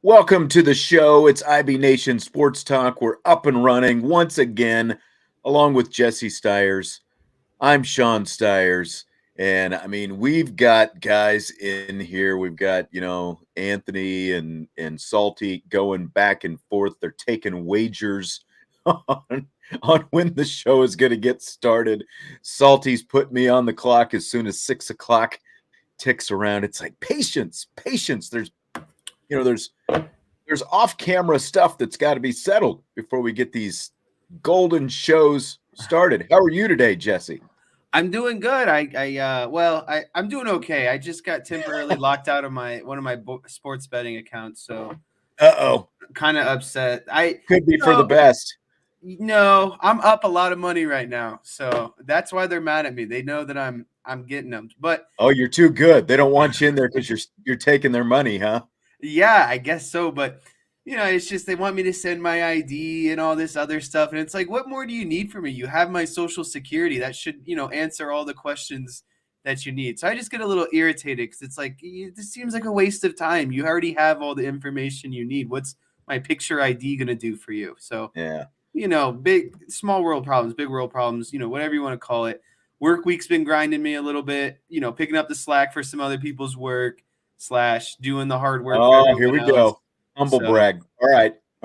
Welcome to the show. It's IB Nation Sports Talk. We're up and running once again, along with Jesse Stiers. I'm Sean Stiers. And I mean, we've got guys in here. We've got, Anthony and Salty going back and forth. They're taking wagers on when the show is going to get started. Salty's put me on the clock as soon as 6 o'clock ticks around. It's like patience, patience. There's off-camera stuff that's got to be settled before we get these golden shows started. How are you today, Jesse? I'm doing good. I'm doing okay. I just got temporarily locked out of one of my sports betting accounts, so Uh-oh. kind of upset. Could be for the best. No, I'm up a lot of money right now, so that's why they're mad at me. They know that I'm getting them, but you're too good. They don't want you in there because you're taking their money, huh? yeah, I guess so. But it's just they want me to send my ID and all this other stuff, and it's like, what more do you need from me? You have my social security. That should answer all the questions that you need. So I just get a little irritated because it's like this seems like a waste of time. You already have all the information you need. What's my picture ID gonna do for you? So yeah. Small world problems, big world problems, whatever you want to call it. Work week's been grinding me a little bit, picking up the slack for some other people's work / doing the hard work for everyone here we else. go. Humble brag. All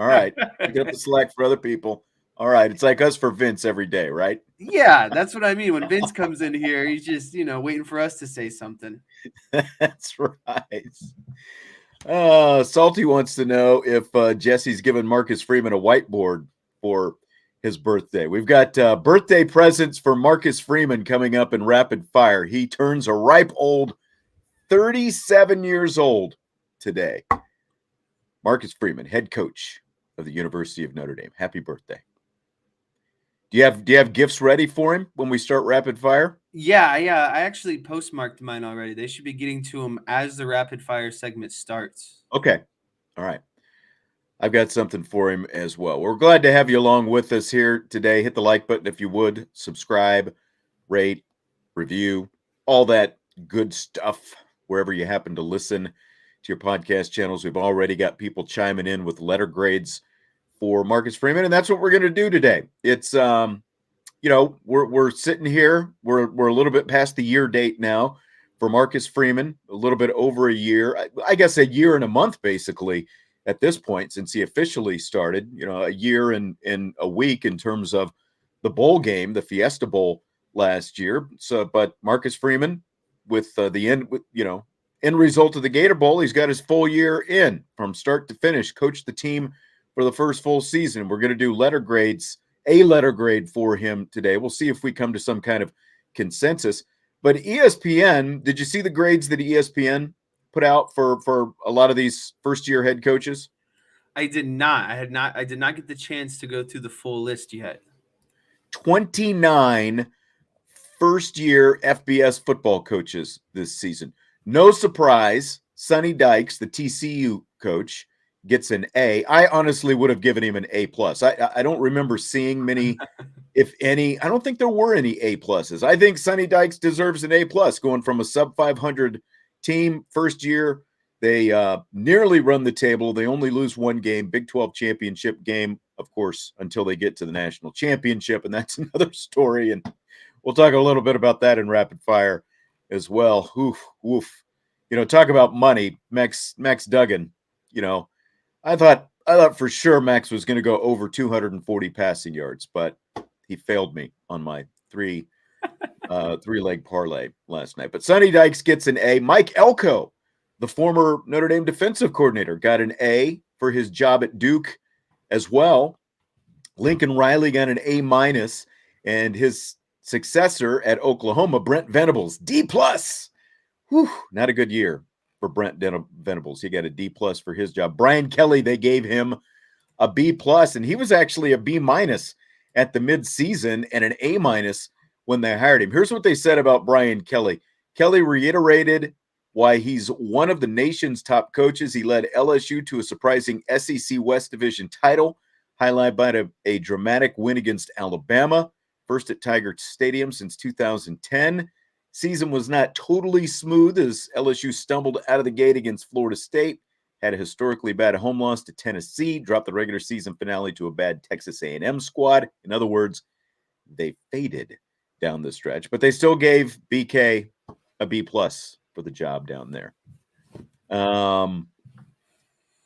right. Picking up the slack for other people. All right. It's like us for Vince every day, right? Yeah, that's what I mean. When Vince comes in here, he's just, waiting for us to say something. That's right. Salty wants to know if Jesse's given Marcus Freeman a whiteboard for his birthday. We've got birthday presents for Marcus Freeman coming up in rapid fire. He turns a ripe old 37 years old today. Marcus Freeman, head coach of the University of Notre Dame. Happy birthday. Do you have gifts ready for him when we start rapid fire? Yeah. I actually postmarked mine already. They should be getting to him as the rapid fire segment starts. Okay. All right. I've got something for him as well. We're glad to have you along with us here today. Hit the like button if you would. Subscribe, rate, review, all that good stuff wherever you happen to listen to your podcast channels. We've already got people chiming in with letter grades for Marcus Freeman, and that's what we're going to do today. It's we're sitting here. We're a little bit past the year date now for Marcus Freeman. A little bit over a year, I guess, a year and a month basically at this point since he officially started. A year and a week in terms of the bowl game, the Fiesta Bowl last year. So, but Marcus Freeman with the end result of the Gator Bowl, he's got his full year in from start to finish. Coached the team for the first full season. We're going to do a letter grade for him today. We'll see if we come to some kind of consensus. But ESPN, did you see the grades that ESPN put out for a lot of these first-year head coaches? I did not. I did not get the chance to go through the full list yet. 29 first-year FBS football coaches this season. No surprise, Sonny Dykes, the TCU coach, gets an A. I honestly would have given him an A+. I don't remember seeing many, if any. I don't think there were any A+. I think Sonny Dykes deserves an A+, going from a sub-500 team first year. They nearly run the table. They only lose one game, Big 12 championship game, of course, until they get to the national championship, and that's another story. And we'll talk a little bit about that in rapid fire as well. Oof. Talk about money. Max Duggan, I thought for sure Max was going to go over 240 passing yards, but he failed me on my three-leg parlay last night. But Sonny Dykes gets an A. Mike Elko, the former Notre Dame defensive coordinator, got an A for his job at Duke as well. Lincoln Riley got an A-, and his successor at Oklahoma, Brent Venables, D+. Whew, not a good year for Brent Venables. He got a D+ for his job. Brian Kelly, they gave him a B+, and he was actually a B- at the midseason and an A- when they hired him. Here's what they said about Brian Kelly. Kelly reiterated why he's one of the nation's top coaches. He led LSU to a surprising SEC West Division title, highlighted by a dramatic win against Alabama, first at Tiger Stadium since 2010. Season was not totally smooth as LSU stumbled out of the gate against Florida State. had a historically bad home loss to Tennessee, dropped the regular season finale to a bad Texas A&M squad. In other words, they faded down the stretch, but they still gave BK a B+ for the job down there.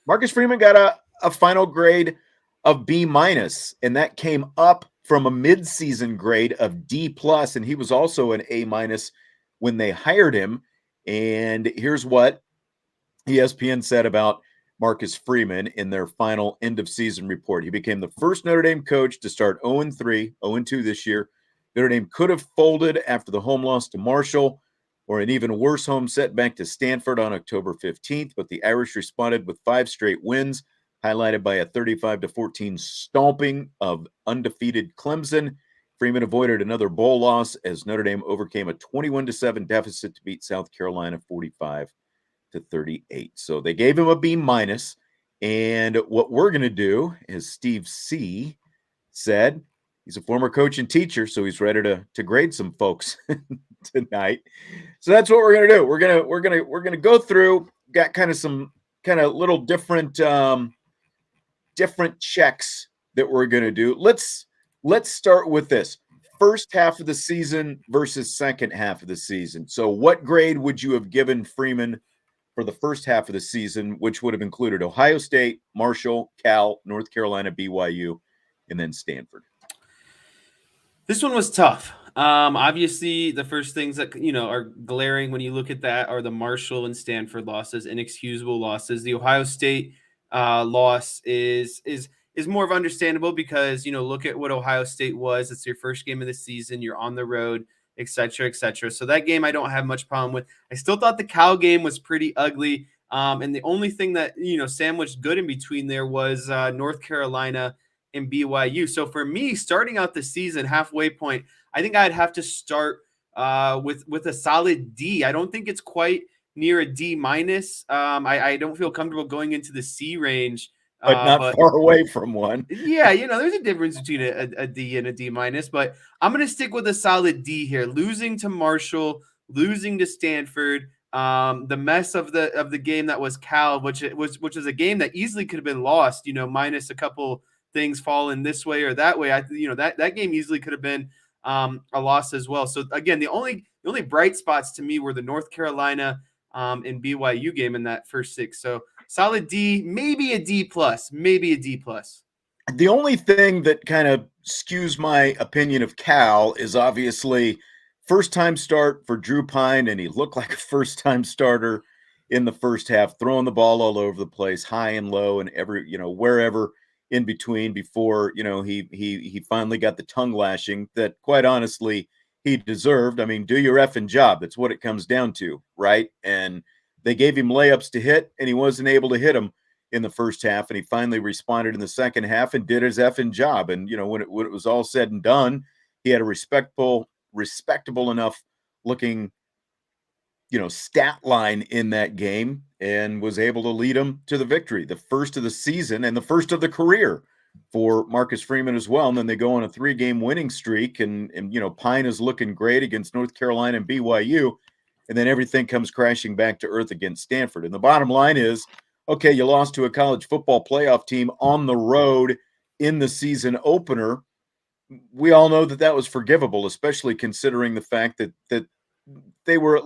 Marcus Freeman got a final grade of B-, and that came up from a mid-season grade of D+, and he was also an A- when they hired him. And here's what ESPN said about Marcus Freeman in their final end-of-season report. He became the first Notre Dame coach to start 0-3, 0-2 this year. Notre Dame could have folded after the home loss to Marshall or an even worse home setback to Stanford on October 15th, but the Irish responded with 5 straight wins, highlighted by a 35-14 stomping of undefeated Clemson. Freeman avoided another bowl loss as Notre Dame overcame a 21-7 deficit to beat South Carolina 45-38. So they gave him a B-. And what we're going to do, as Steve C. said, he's a former coach and teacher, so he's ready to grade some folks tonight. So that's what we're gonna do. We're gonna go through. Got kind of some kind of little different checks that we're gonna do. Let's start with this first half of the season versus second half of the season. So, what grade would you have given Freeman for the first half of the season, which would have included Ohio State, Marshall, Cal, North Carolina, BYU, and then Stanford? This one was tough. Obviously, the first things that are glaring when you look at that are the Marshall and Stanford losses, inexcusable losses. The Ohio State loss is more of understandable because look at what Ohio State was. It's your first game of the season. You're on the road, etc., etc. So that game I don't have much problem with. I still thought the Cal game was pretty ugly, and the only thing that sandwiched good in between there was North Carolina and BYU. So for me, starting out the season halfway point, I think I'd have to start with a solid D. I don't think it's quite near a D-. I don't feel comfortable going into the C range. But not far away from one. Yeah, there's a difference between a D and a D-, but I'm going to stick with a solid D here. Losing to Marshall, losing to Stanford, the mess of the game that was Cal, which is a game that easily could have been lost, minus a couple things falling this way or that way. That game easily could have been a loss as well. So again, the only bright spots to me were the North Carolina and BYU game in that first 6. So solid D, maybe a D+, maybe a D+. The only thing that kind of skews my opinion of Cal is obviously first-time start for Drew Pine, and he looked like a first-time starter in the first half, throwing the ball all over the place, high and low, and wherever in between before he finally got the tongue lashing that quite honestly he deserved. I mean, do your effing job. That's what it comes down to, right? And they gave him layups to hit, and he wasn't able to hit them in the first half, and he finally responded in the second half and did his effing job. And when it was all said and done, he had a respectable enough looking stat line in that game and was able to lead them to the victory, the first of the season and the first of the career for Marcus Freeman as well. And then they go on a 3-game winning streak, and Pine is looking great against North Carolina and BYU, and then everything comes crashing back to earth against Stanford. And the bottom line is, okay, you lost to a college football playoff team on the road in the season opener. We all know that was forgivable, especially considering the fact that they were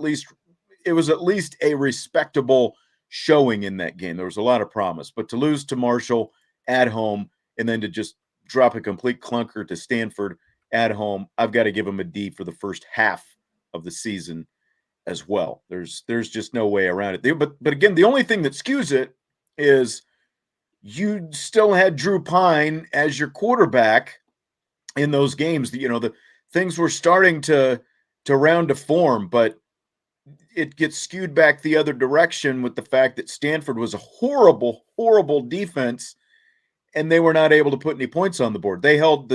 it was at least a respectable showing in that game. There was a lot of promise, but to lose to Marshall at home and then to just drop a complete clunker to Stanford at home, I've got to give them a D for the first half of the season as well. There's just no way around it. But again, the only thing that skews it is you still had Drew Pine as your quarterback in those games. The things were starting to round to form, but it gets skewed back the other direction with the fact that Stanford was a horrible, horrible defense, and they were not able to put any points on the board. They held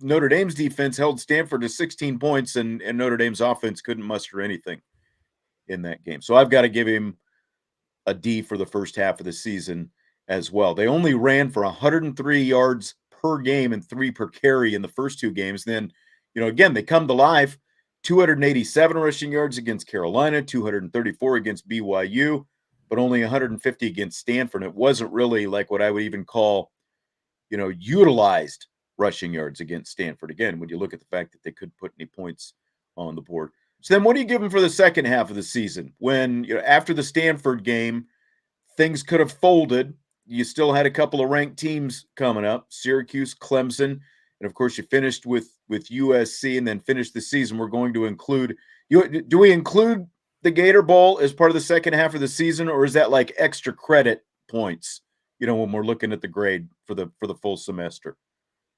Notre Dame's defense held Stanford to 16 points, and Notre Dame's offense couldn't muster anything in that game. So I've got to give him a D for the first half of the season as well. They only ran for 103 yards per game and 3 per carry in the first 2 games. Then, again, they come to life. 287 rushing yards against Carolina, 234 against BYU. but only 150 against Stanford. It wasn't really like what I would even call, utilized rushing yards against Stanford. Again, when you look at the fact that they couldn't put any points on the board. So then what do you give them for the second half of the season when, after the Stanford game, things could have folded? You still had a couple of ranked teams coming up, Syracuse, Clemson, and of course you finished with USC and then finished the season. We're going to include you. Do we include the Gator Bowl as part of the second half of the season, or is that like extra credit points, when we're looking at the grade for the full semester?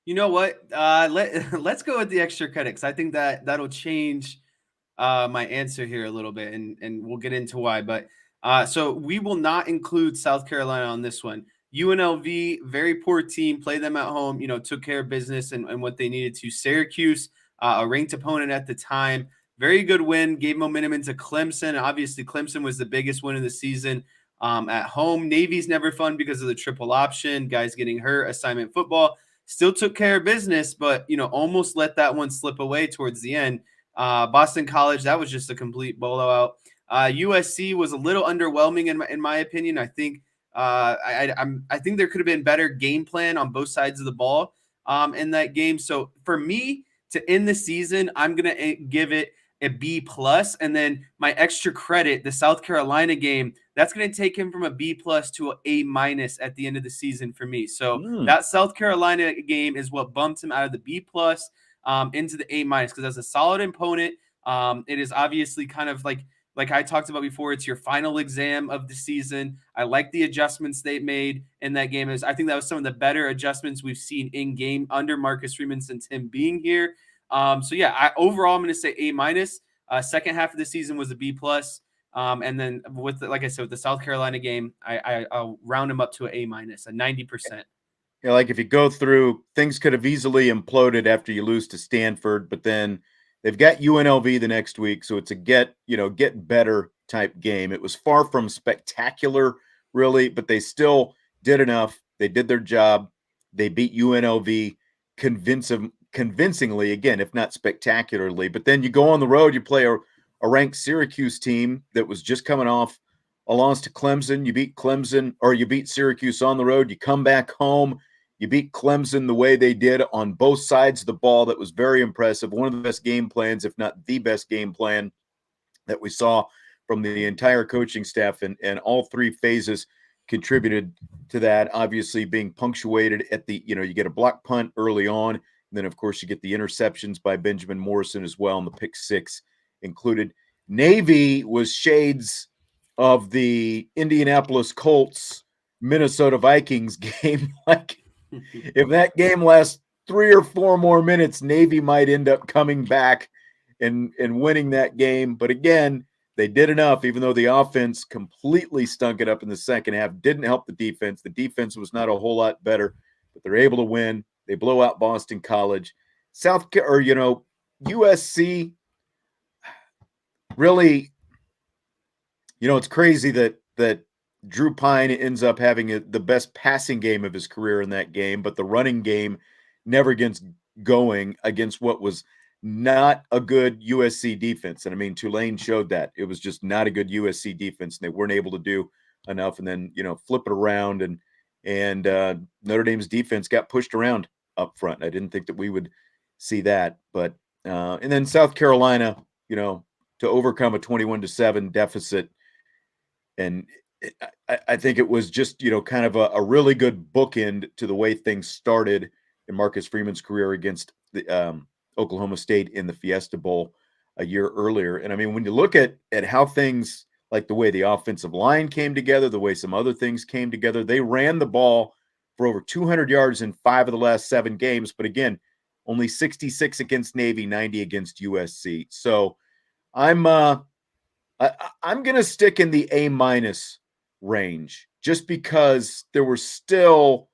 You know what? Let's go with the extra credit, because I think that'll change my answer here a little bit, and we'll get into why. But so we will not include South Carolina on this one. UNLV, very poor team, played them at home, took care of business and what they needed to. Syracuse, a ranked opponent at the time, very good win, gave momentum into Clemson. Obviously, Clemson was the biggest win of the season at home. Navy's never fun because of the triple option, guys getting hurt, assignment football. Still took care of business, but, almost let that one slip away towards the end. Boston College, that was just a complete blowout. USC was a little underwhelming in my opinion. I think I think there could have been better game plan on both sides of the ball in that game. So for me to end the season, I'm gonna give it a B plus, and then my extra credit, the South Carolina game, that's gonna take him from a B plus to an A minus at the end of the season for me. So that South Carolina game is what bumped him out of the B plus into the A minus, because that's a solid opponent. It is obviously kind of like I talked about before, it's your final exam of the season. I like the adjustments they made in that game. I think that was some of the better adjustments we've seen in game under Marcus Freeman since him being here. So yeah, overall I'm going to say A minus. Second half of the season was a B plus. And then like I said, with the South Carolina game, I'll round him up to an A minus, a 90%. Like if you go through, things could have easily imploded after you lose to Stanford, but then they've got UNLV the next week, so it's a get better type game. It was far from spectacular, really, but they still did enough. They did their job. They beat UNLV convincingly, again, if not spectacularly. But then you go on the road, you play a ranked Syracuse team that was just coming off a loss to Clemson. You beat Clemson, or you beat Syracuse on the road. You come back home. You beat Clemson the way they did on both sides of the ball. That was very impressive. One of the best game plans, if not the best game plan that we saw from the entire coaching staff, and all three phases contributed to that. Obviously being punctuated at the, you get a block punt early on. And then, of course, you get the interceptions by Benjamin Morrison as well, and the pick six included. Navy was shades of the Indianapolis Colts, Minnesota Vikings game. Like, if that game lasts 3 or 4 more minutes, Navy might end up coming back and winning that game. But again, they did enough, even though the offense completely stunk it up in the second half, didn't help the defense. The defense was not a whole lot better, but they're able to win. They blow out Boston College. USC, really, it's crazy that Drew Pine ends up having the best passing game of his career in that game, but the running game never gets going against what was not a good USC defense. And I mean, Tulane showed that. It was just not a good USC defense, and they weren't able to do enough. And then, flip it around, and Notre Dame's defense got pushed around up front. I didn't think that we would see that. But and then South Carolina, to overcome a 21-7 deficit. And I think it was just, kind of a really good bookend to the way things started in Marcus Freeman's career against the Oklahoma State in the Fiesta Bowl a year earlier. And I mean, when you look at how things, like the way the offensive line came together, the way some other things came together, they ran the ball for over 200 yards in 5 of the last 7 games. But again, only 66 against Navy, 90 against USC. So I'm going to stick in the A minus range, just because there were still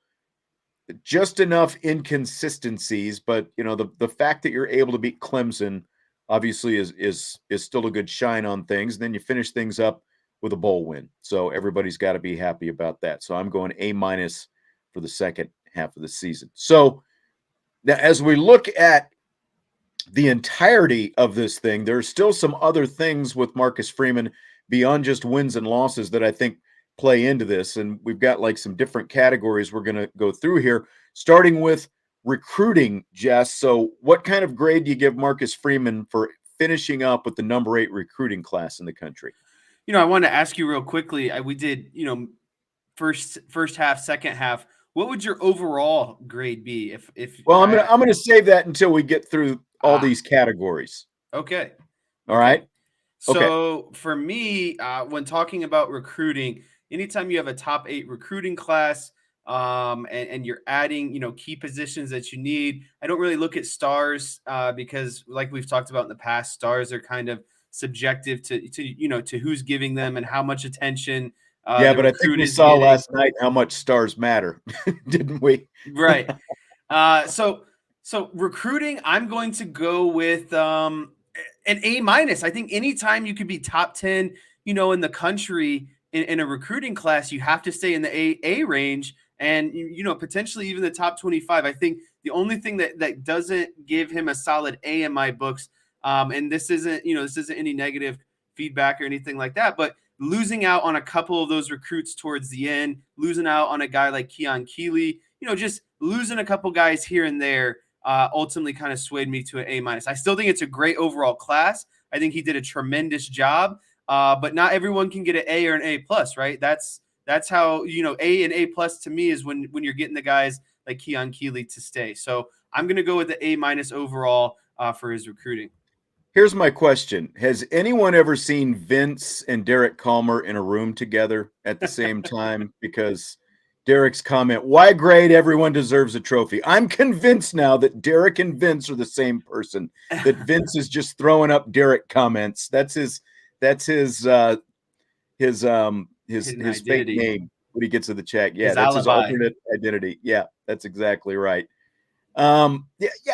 just enough inconsistencies. But the fact that you're able to beat Clemson obviously is still a good shine on things. And then you finish things up with a bowl win, so everybody's got to be happy about that. So I'm going A minus for the second half of the season. So now, as we look at the entirety of this thing, there's still some other things with Marcus Freeman beyond just wins and losses that I think play into this, and we've got like some different categories we're going to go through here, starting with recruiting, Jess. So what kind of grade do you give Marcus Freeman for finishing up with the number 8 recruiting class in the country? I want to ask you real quickly. We did, first half, second half. What would your overall grade be if Well, I I'm gonna save that until we get through all ah these categories. okay. All Okay. right. Okay. So for me, when talking about recruiting, anytime you have a top 8 recruiting class, and you're adding, key positions that you need, I don't really look at stars because, like we've talked about in the past, stars are kind of subjective to who's giving them and how much attention Yeah, the but I think recruit we is saw getting. last night how much stars matter, didn't we? Right. So recruiting, I'm going to go with an A minus. I think anytime you could be top 10, in the country in a recruiting class, you have to stay in the A range and potentially even the top 25. I think the only thing that doesn't give him a solid A in my books, and this isn't any negative feedback or anything like that, but losing out on a couple of those recruits towards the end, losing out on a guy like Keon Keeley, just losing a couple guys here and there ultimately kind of swayed me to an A minus. I still think it's a great overall class. I think he did a tremendous job, but not everyone can get an A or an A plus, right? That's how A and A plus to me is when you're getting the guys like Keon Keeley to stay. So I'm going to go with the A minus overall for his recruiting. Here's my question. Has anyone ever seen Vince and Derek Calmer in a room together at the same time? Because Derek's comment, why grade? Everyone deserves a trophy. I'm convinced now that Derek and Vince are the same person, that Vince is just throwing up Derek comments. That's his Hidden his fake identity, name when he gets to the chat. Yeah, his that's his alibi. alternate identity. Yeah, that's exactly right. Yeah, yeah.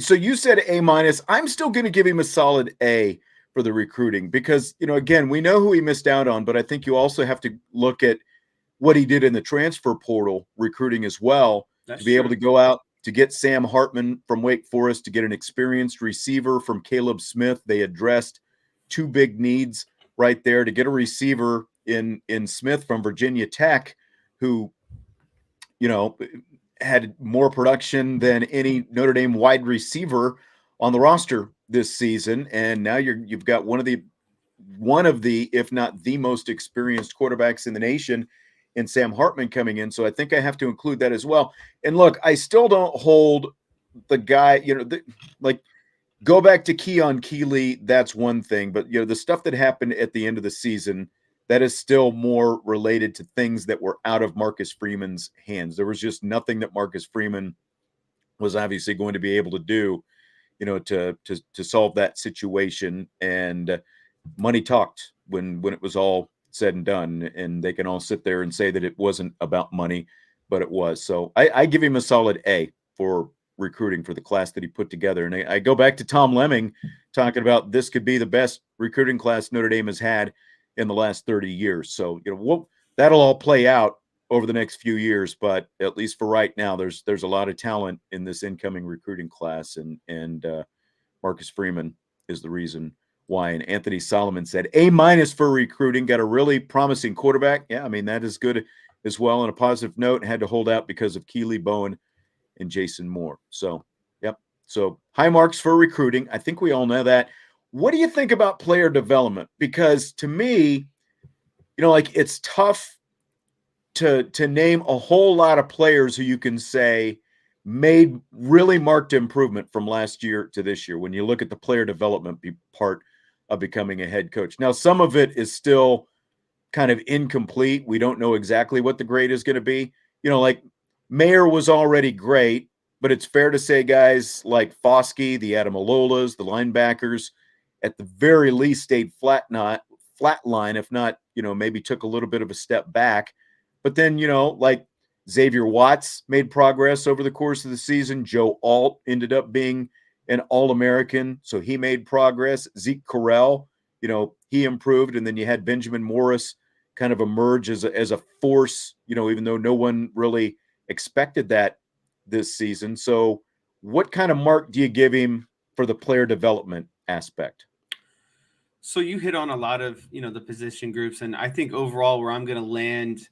So you said A minus. I'm still going to give him a solid A for the recruiting because, again, we know who he missed out on, but I think you also have to look at what he did in the transfer portal recruiting as well That's to be able true. to go out to get Sam Hartman from Wake Forest, to get an experienced receiver from Caleb Smith. They addressed two big needs right there, to get a receiver in Smith from Virginia Tech, who, you know, had more production than any Notre Dame wide receiver on the roster this season. And now you've got one of the, if not the most experienced quarterbacks in the nation in Sam Hartman coming in. So I think I have to include that as well. And look, I still don't hold the guy, like, go back to Keon Keeley. That's one thing, but the stuff that happened at the end of the season, that is still more related to things that were out of Marcus Freeman's hands. There was just nothing that Marcus Freeman was obviously going to be able to do, to solve that situation. And money talked when it was all said and done. And they can all sit there and say that it wasn't about money, but it was. So I give him a solid A for recruiting for the class that he put together. And I go back to Tom Lemming talking about this could be the best recruiting class Notre Dame has had in the last 30 years. So, that'll all play out over the next few years, but at least for right now, there's a lot of talent in this incoming recruiting class, and Marcus Freeman is the reason why. And Anthony Solomon said A minus for recruiting, got a really promising quarterback. Yeah, I mean, that is good as well. On a positive note, had to hold out because of Keeley Bowen and Jason Moore. So, yep. So high marks for recruiting. I think we all know that. What do you think about player development? Because to me, like, it's tough to name a whole lot of players who you can say made really marked improvement from last year to this year when you look at the player development part of becoming a head coach. Now, some of it is still kind of incomplete. We don't know exactly what the grade is going to be. Like Mayer was already great, but it's fair to say guys like Foskey, the Adamalolas, the linebackers, at the very least stayed flat line, if not, maybe took a little bit of a step back. But then, like Xavier Watts made progress over the course of the season. Joe Alt ended up being an All-American, so he made progress. Zeke Correll, he improved. And then you had Benjamin Morris kind of emerge as a force, even though no one really expected that this season. So what kind of mark do you give him for the player development aspect? So you hit on a lot of, the position groups, and I think overall where I'm going to land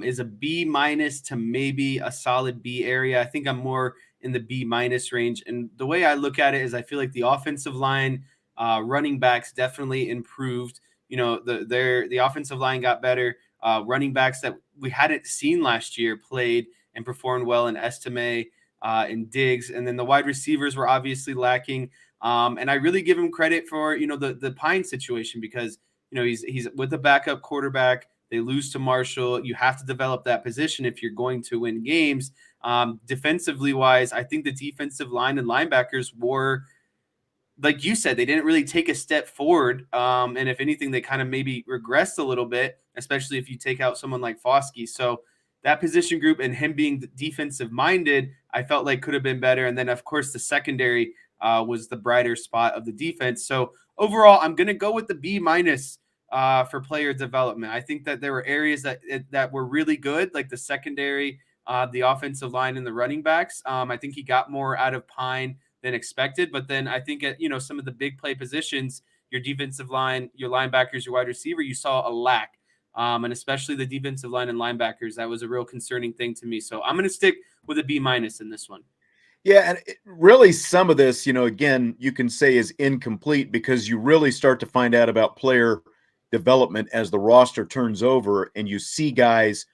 is a B minus to maybe a solid B area. I think I'm more in the B minus range. And the way I look at it is I feel like the offensive line, running backs definitely improved. The offensive line got better. Running backs that we hadn't seen last year played and performed well in Estime and Diggs. And then the wide receivers were obviously lacking. And I really give him credit for, the Pine situation because, he's with a backup quarterback. They lose to Marshall. You have to develop that position if you're going to win games. Defensively wise, I think the defensive line and linebackers were, like you said, they didn't really take a step forward. And if anything, they kind of maybe regressed a little bit, especially if you take out someone like Foskey. So that position group and him being defensive minded, I felt like could have been better. And then, of course, the secondary was the brighter spot of the defense. So overall, I'm going to go with the B minus for player development. I think that there were areas that were really good, like the secondary, the offensive line, and the running backs. I think he got more out of Pine than expected. But then I think at some of the big play positions, your defensive line, your linebackers, your wide receiver, you saw a lack. And especially the defensive line and linebackers, that was a real concerning thing to me. So I'm going to stick with a B minus in this one. Yeah, and really some of this, again, you can say is incomplete because you really start to find out about player development as the roster turns over and you see guys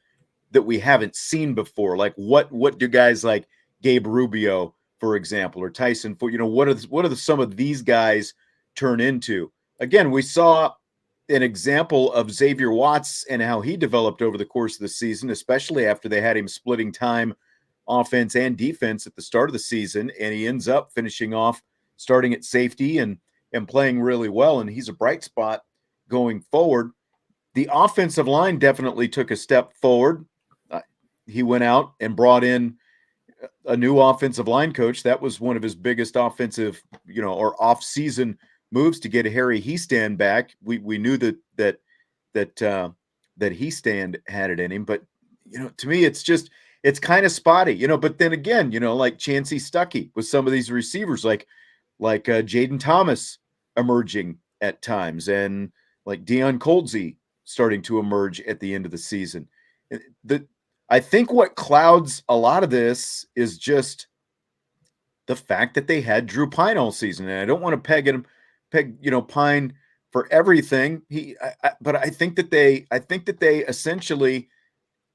that we haven't seen before. Like what do guys like Gabe Rubio, for example, or Tyson, what are some of these guys turn into? Again, we saw an example of Xavier Watts and how he developed over the course of the season, especially after they had him splitting time offense and defense at the start of the season, and he ends up finishing off starting at safety and playing really well, and he's a bright spot going forward. The offensive line definitely took a step forward. He went out and brought in a new offensive line coach. That was one of his biggest offensive, or off-season moves to get Harry Heastand back. We knew that Heastand had it in him, but to me, it's kind of spotty, But then again, like Chancey Stuckey with some of these receivers, like Jaden Thomas emerging at times, and like Deion Coldsey starting to emerge at the end of the season. I think what clouds a lot of this is just the fact that they had Drew Pine all season, and I don't want to peg Pine for everything. But I think that they essentially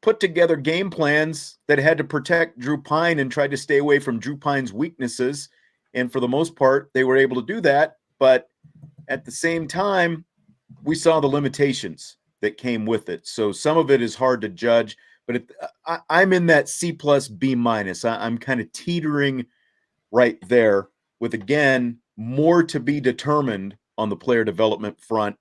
put together game plans that had to protect Drew Pine and tried to stay away from Drew Pine's weaknesses, and for the most part, they were able to do that. But at the same time, we saw the limitations that came with it. So some of it is hard to judge. But I'm in that C plus B minus. I'm kind of teetering right there with, again, more to be determined on the player development front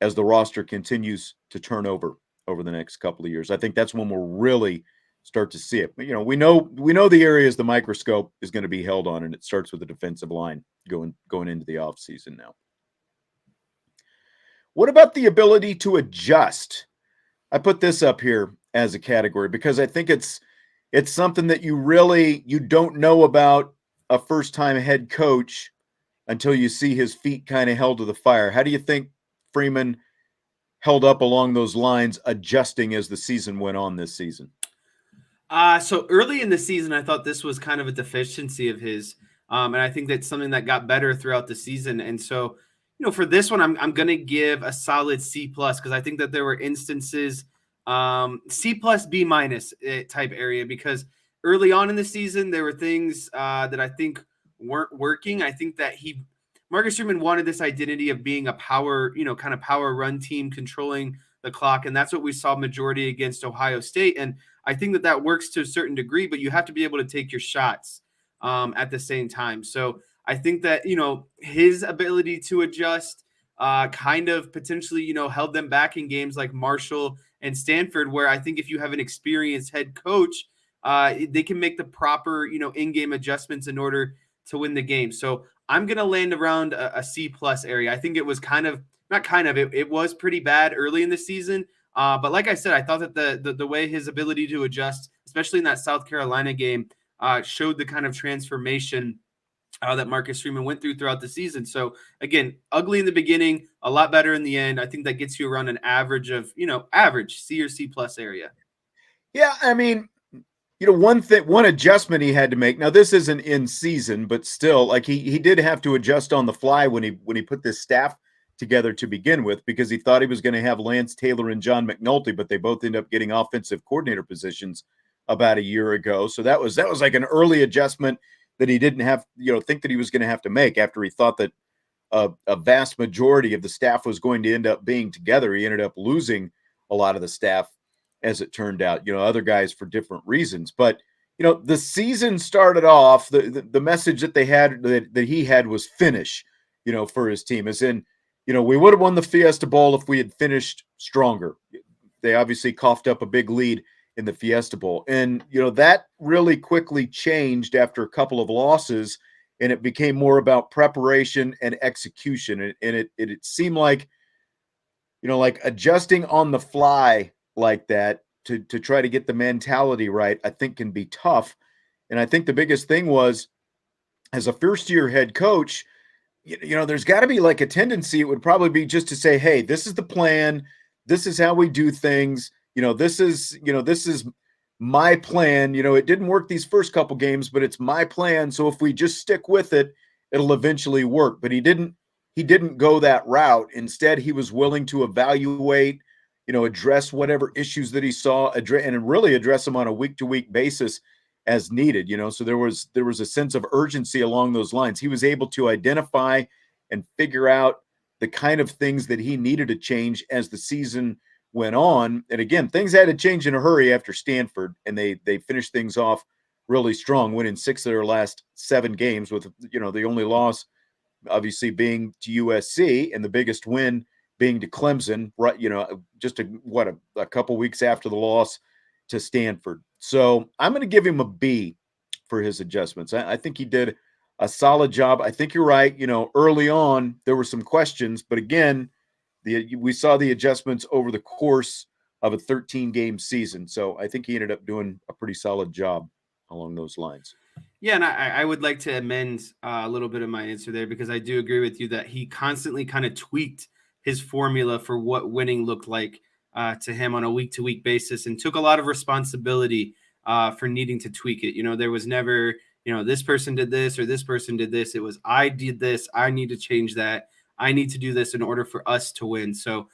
as the roster continues to turn over the next couple of years. I think that's when we'll really start to see it. But, we know the areas the microscope is going to be held on, and it starts with the defensive line going into the offseason now. What about the ability to adjust? I put this up here as a category because I think it's something that you don't know about a first-time head coach until you see his feet kind of held to the fire. How do you think Freeman held up along those lines, adjusting as the season went on this season? So early in the season, I thought this was kind of a deficiency of his. And I think that's something that got better throughout the season. And so, for this one, I'm going to give a solid C plus because I think that there were instances C plus B minus type area because early on in the season, there were things that I think weren't working. I think that Marcus Freeman wanted this identity of being a power, kind of power run team controlling the clock. And that's what we saw majority against Ohio State. And I think that works to a certain degree, but you have to be able to take your shots at the same time. So I think that, his ability to adjust kind of potentially, held them back in games like Marshall and Stanford, where I think if you have an experienced head coach, they can make the proper, in-game adjustments in order to win the game. So I'm going to land around a C plus area. I think it was it was pretty bad early in the season. But like I said, I thought that the way his ability to adjust, especially in that South Carolina game, showed the kind of transformation that Marcus Freeman went throughout the season. So again, ugly in the beginning, a lot better in the end. I think that gets you around an average of, average C or C plus area. Yeah, I mean, one adjustment he had to make. Now this isn't in season, but still, like he did have to adjust on the fly when he put this staff together to begin with, because he thought he was going to have Lance Taylor and John McNulty, but they both ended up getting offensive coordinator positions about a year ago. So that was like an early adjustment that he didn't have, think that he was going to have to make after he thought that a vast majority of the staff was going to end up being together. He ended up losing a lot of the staff, as it turned out, other guys for different reasons. But, the season started off, the message that they had, that he had, was finish, for his team. As in, we would have won the Fiesta Bowl if we had finished stronger. They obviously coughed up a big lead in the Fiesta Bowl. And, that really quickly changed after a couple of losses, and it became more about preparation and execution. And it seemed like, like adjusting on the fly like that to try to get the mentality right, I think can be tough. And I think the biggest thing was, as a first-year head coach, there's got to be like a tendency, it would probably be just to say, hey, this is the plan. This is how we do things. This is my plan. It didn't work these first couple games, but it's my plan. So if we just stick with it, it'll eventually work. But he didn't go that route. Instead, he was willing to evaluate, address whatever issues that he saw, and really address them on a week-to-week basis as needed. So there was a sense of urgency along those lines. He was able to identify and figure out the kind of things that he needed to change as the season went on. And again, things had to change in a hurry after Stanford, and they finished things off really strong, winning 6 of their last 7 games, with the only loss obviously being to USC, and the biggest win being to Clemson, right? Just a couple weeks after the loss to Stanford. So I'm going to give him a B for his adjustments. I think he did a solid job. I think you're right. Early on there were some questions, but again, we saw the adjustments over the course of a 13-game season. So I think he ended up doing a pretty solid job along those lines. Yeah, and I would like to amend a little bit of my answer there, because I do agree with you that he constantly kind of tweaked his formula for what winning looked like to him on a week-to-week basis, and took a lot of responsibility for needing to tweak it. There was never, this person did this or this person did this. It was, I did this, I need to change that. I need to do this in order for us to win. So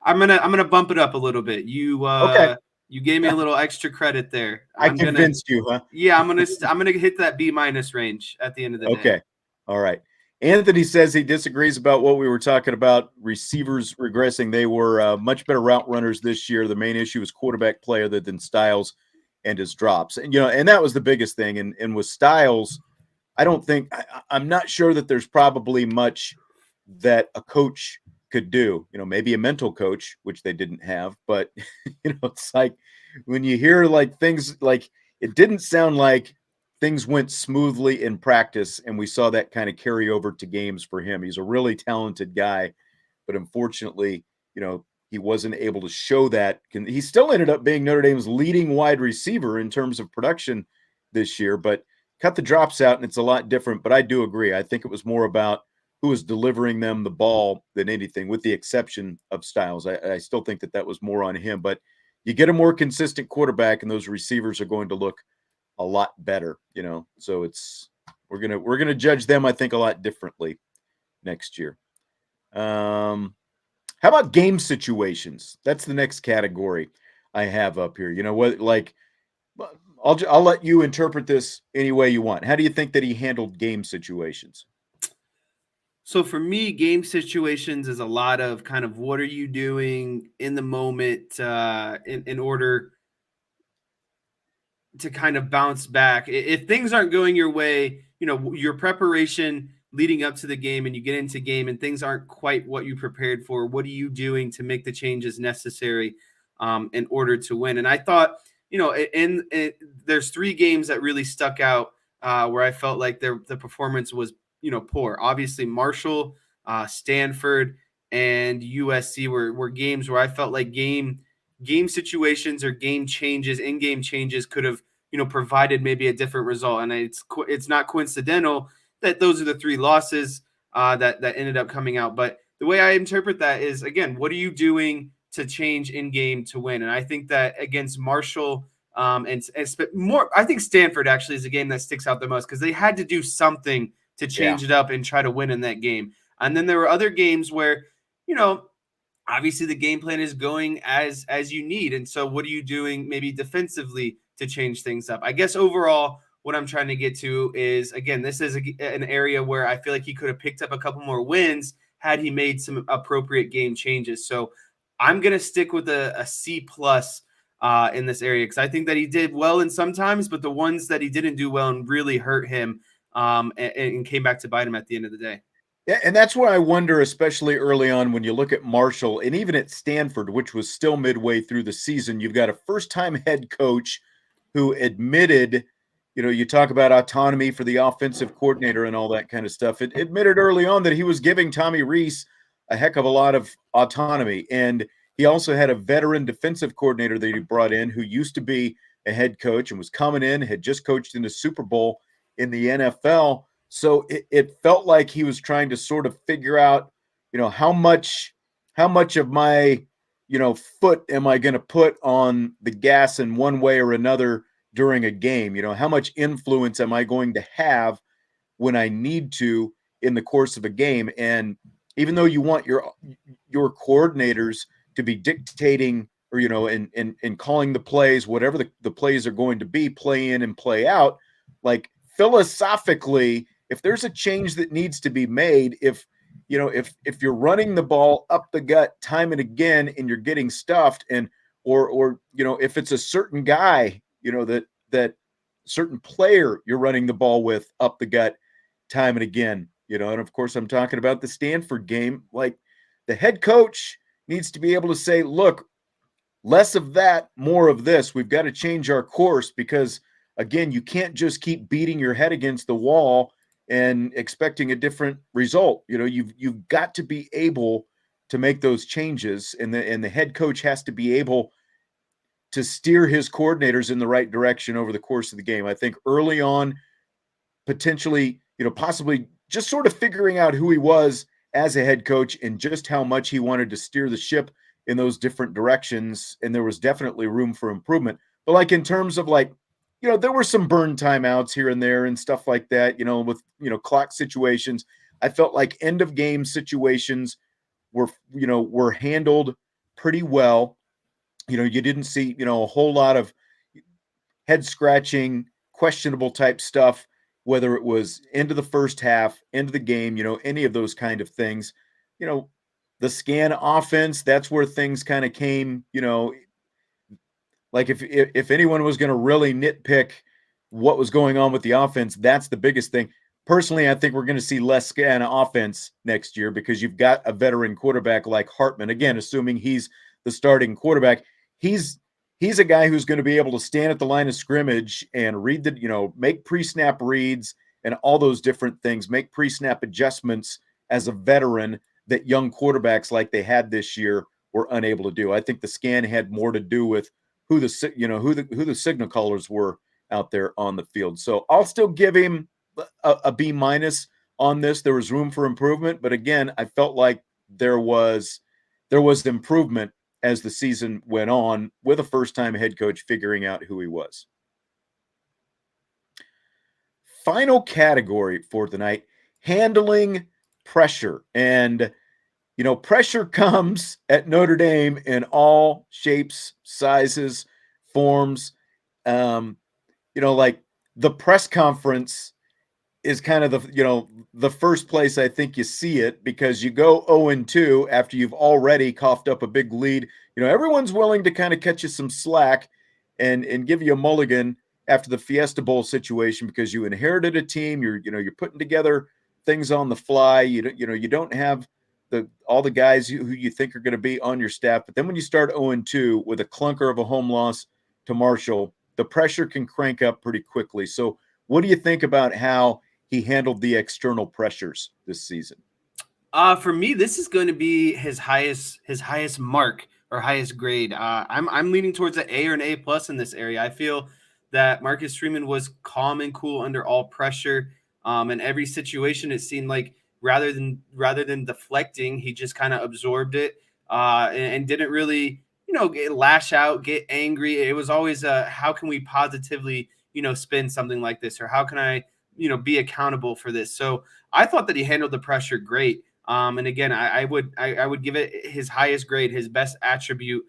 I'm gonna bump it up a little bit. Okay. You gave me a little extra credit there. I convinced you, huh? Yeah, I'm gonna hit that B- range at the end of the day. Okay. All right. Anthony says he disagrees about what we were talking about, receivers regressing. They were much better route runners this year. The main issue was quarterback play other than Styles and his drops. And, and that was the biggest thing. And with Styles, I'm not sure that there's probably much that a coach could do, maybe a mental coach, which they didn't have. But, it's like when you hear like things like, it didn't sound like things went smoothly in practice, and we saw that kind of carry over to games for him. He's a really talented guy, but unfortunately, he wasn't able to show that. He still ended up being Notre Dame's leading wide receiver in terms of production this year, but cut the drops out, and it's a lot different. But I do agree. I think it was more about who was delivering them the ball than anything, with the exception of Styles. I still think that was more on him, but you get a more consistent quarterback, and those receivers are going to look a lot better, so we're gonna judge them, I think, a lot differently next year. How about game situations? That's the next category I have up here. I'll let you interpret this any way you want. How do you think that he handled game situations? So for me, game situations is a lot of kind of, what are you doing in the moment in order to kind of bounce back. If things aren't going your way, your preparation leading up to the game, and you get into game and things aren't quite what you prepared for, what are you doing to make the changes necessary in order to win? And I thought, there's 3 games that really stuck out where I felt like the performance was, poor. Obviously, Marshall, Stanford, and USC were games where I felt like game situations or in-game changes could have, provided maybe a different result. And it's not coincidental that those are the 3 losses that ended up coming out. But the way I interpret that is, again, what are you doing to change in game to win? And I think that against Marshall and more, I think Stanford actually is a game that sticks out the most because they had to do something to change it up and try to win in that game. And then there were other games where, obviously the game plan is going as you need. And so what are you doing maybe defensively to change things up? I guess overall, what I'm trying to get to is, again, this is an area where I feel like he could have picked up a couple more wins had he made some appropriate game changes. So I'm going to stick with a C plus in this area because I think that he did well in some times, but the ones that he didn't do well and really hurt him and came back to bite him at the end of the day. Yeah, and that's where I wonder, especially early on when you look at Marshall and even at Stanford, which was still midway through the season, you've got a first-time head coach who admitted, you talk about autonomy for the offensive coordinator and all that kind of stuff. It admitted early on that he was giving Tommy Rees a heck of a lot of autonomy. And he also had a veteran defensive coordinator that he brought in who used to be a head coach and was coming in, had just coached in the Super Bowl in the NFL. So it felt like he was trying to sort of figure out, how much of my, foot am I going to put on the gas in one way or another during a game? How much influence am I going to have when I need to in the course of a game? And even though you want your coordinators to be dictating or, and calling the plays, whatever the plays are going to be, play in and play out, like philosophically, if there's a change that needs to be made, if you're running the ball up the gut time and again and you're getting stuffed, and or if it's a certain guy, that certain player you're running the ball with up the gut time and again, and of course I'm talking about the Stanford game, like the head coach needs to be able to say, look, less of that, more of this. We've got to change our course because, again, you can't just keep beating your head against the wall and expecting a different result. You've got to be able to make those changes, and the head coach has to be able to steer his coordinators in the right direction over the course of the game. I think early on, potentially, possibly just sort of figuring out who he was as a head coach and just how much he wanted to steer the ship in those different directions. And there was definitely room for improvement. But like in terms of there were some burn timeouts here and there and stuff like that, with, clock situations. I felt like end of game situations were handled pretty well. You didn't see, a whole lot of head scratching, questionable type stuff, whether it was into the first half, into the game, any of those kind of things. The scan offense, that's where things kind of came, like if anyone was going to really nitpick what was going on with the offense, that's the biggest thing. Personally, I think we're going to see less scan offense next year because you've got a veteran quarterback like Hartman. Again, assuming he's the starting quarterback, he's a guy who's going to be able to stand at the line of scrimmage and read make pre-snap reads and all those different things, make pre-snap adjustments as a veteran that young quarterbacks like they had this year were unable to do. I think the scan had more to do with who the who the signal callers were out there on the field. So I'll still give him a B minus on this. There was room for improvement, but again, I felt like there was improvement as the season went on with a first-time head coach figuring out who he was. Final category for tonight, handling pressure. And pressure comes at Notre Dame in all shapes, sizes, forms. Like the press conference is kind of the first place I think you see it because you go 0-2 after you've already coughed up a big lead. Everyone's willing to kind of cut you some slack and give you a mulligan after the Fiesta Bowl situation because you inherited a team. You're putting together things on the fly. You don't have all the guys who you think are going to be on your staff. But then when you start 0-2 with a clunker of a home loss to Marshall, the pressure can crank up pretty quickly. So what do you think about how he handled the external pressures this season? For me, this is going to be his highest mark or highest grade. I'm leaning towards an A or an A plus in this area. I feel that Marcus Freeman was calm and cool under all pressure. And every situation, it seemed like rather than deflecting, he just kind of absorbed it and didn't really, lash out, get angry. It was always how can we positively, spin something like this, or how can I, be accountable for this? So I thought that he handled the pressure great. And again, I would give it his highest grade, his best attribute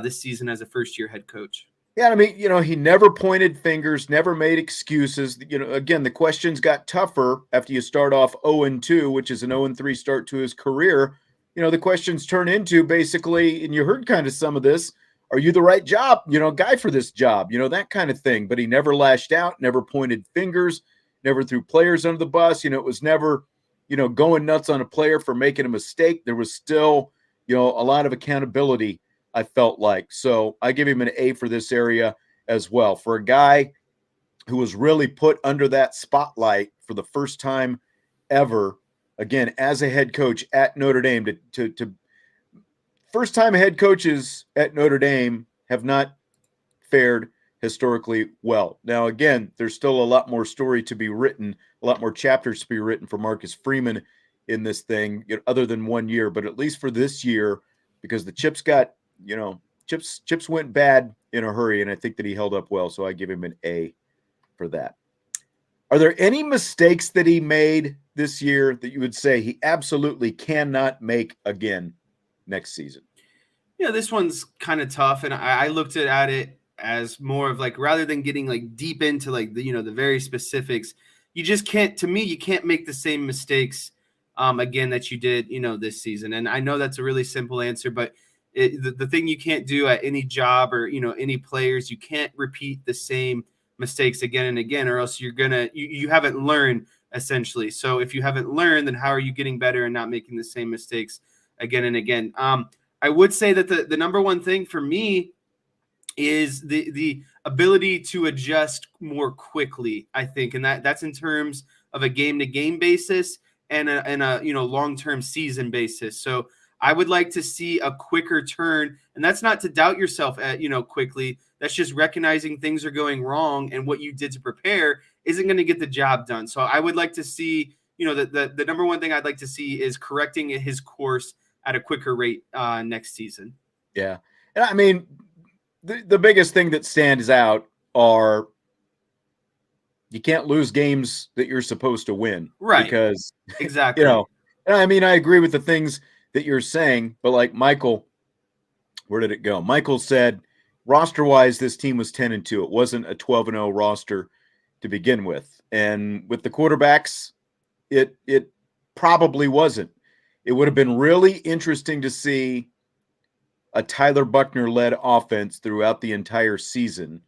this season as a first year head coach. Yeah, I mean, he never pointed fingers, never made excuses. Again, the questions got tougher after you start off 0-2, which is an 0-3 start to his career. The questions turn into basically, and you heard kind of some of this, are you the right guy for this job? That kind of thing. But he never lashed out, never pointed fingers, never threw players under the bus. It was never, going nuts on a player for making a mistake. There was still, a lot of accountability, I felt like. So I give him an A for this area as well. For a guy who was really put under that spotlight for the first time ever, again, as a head coach at Notre Dame, to first time head coaches at Notre Dame have not fared historically well. Now, again, there's still a lot more story to be written, a lot more chapters to be written for Marcus Freeman in this thing, other than 1 year, but at least for this year, because the chips got, chips went bad in a hurry, and I think that he held up well, so I give him an A for that. Are there any mistakes that he made this year that you would say he absolutely cannot make again next season? Yeah, this one's kind of tough, and I looked at it as more of like, rather than getting like deep into like the very specifics, you just can't. To me, you can't make the same mistakes again that you did this season. And I know that's a really simple answer, but the thing you can't do at any job or any players, you can't repeat the same mistakes again and again, or else you haven't learned, essentially. So if you haven't learned, then how are you getting better and not making the same mistakes again and again? I would say that the number one thing for me is the ability to adjust more quickly, I think, and that's in terms of a game to game basis and a long-term season basis. So I would like to see a quicker turn, and that's not to doubt yourself at quickly. That's just recognizing things are going wrong, and what you did to prepare isn't going to get the job done. So I would like to see, the number one thing I'd like to see is correcting his course at a quicker rate next season. Yeah, and I mean, the biggest thing that stands out are you can't lose games that you're supposed to win, right? Because exactly, and I mean, I agree with the things that you're saying, but like Michael, where did it go? Michael said, roster-wise, this team was 10-2. It wasn't a 12-0 roster to begin with, and with the quarterbacks, it probably wasn't. It would have been really interesting to see a Tyler Buchner-led offense throughout the entire season.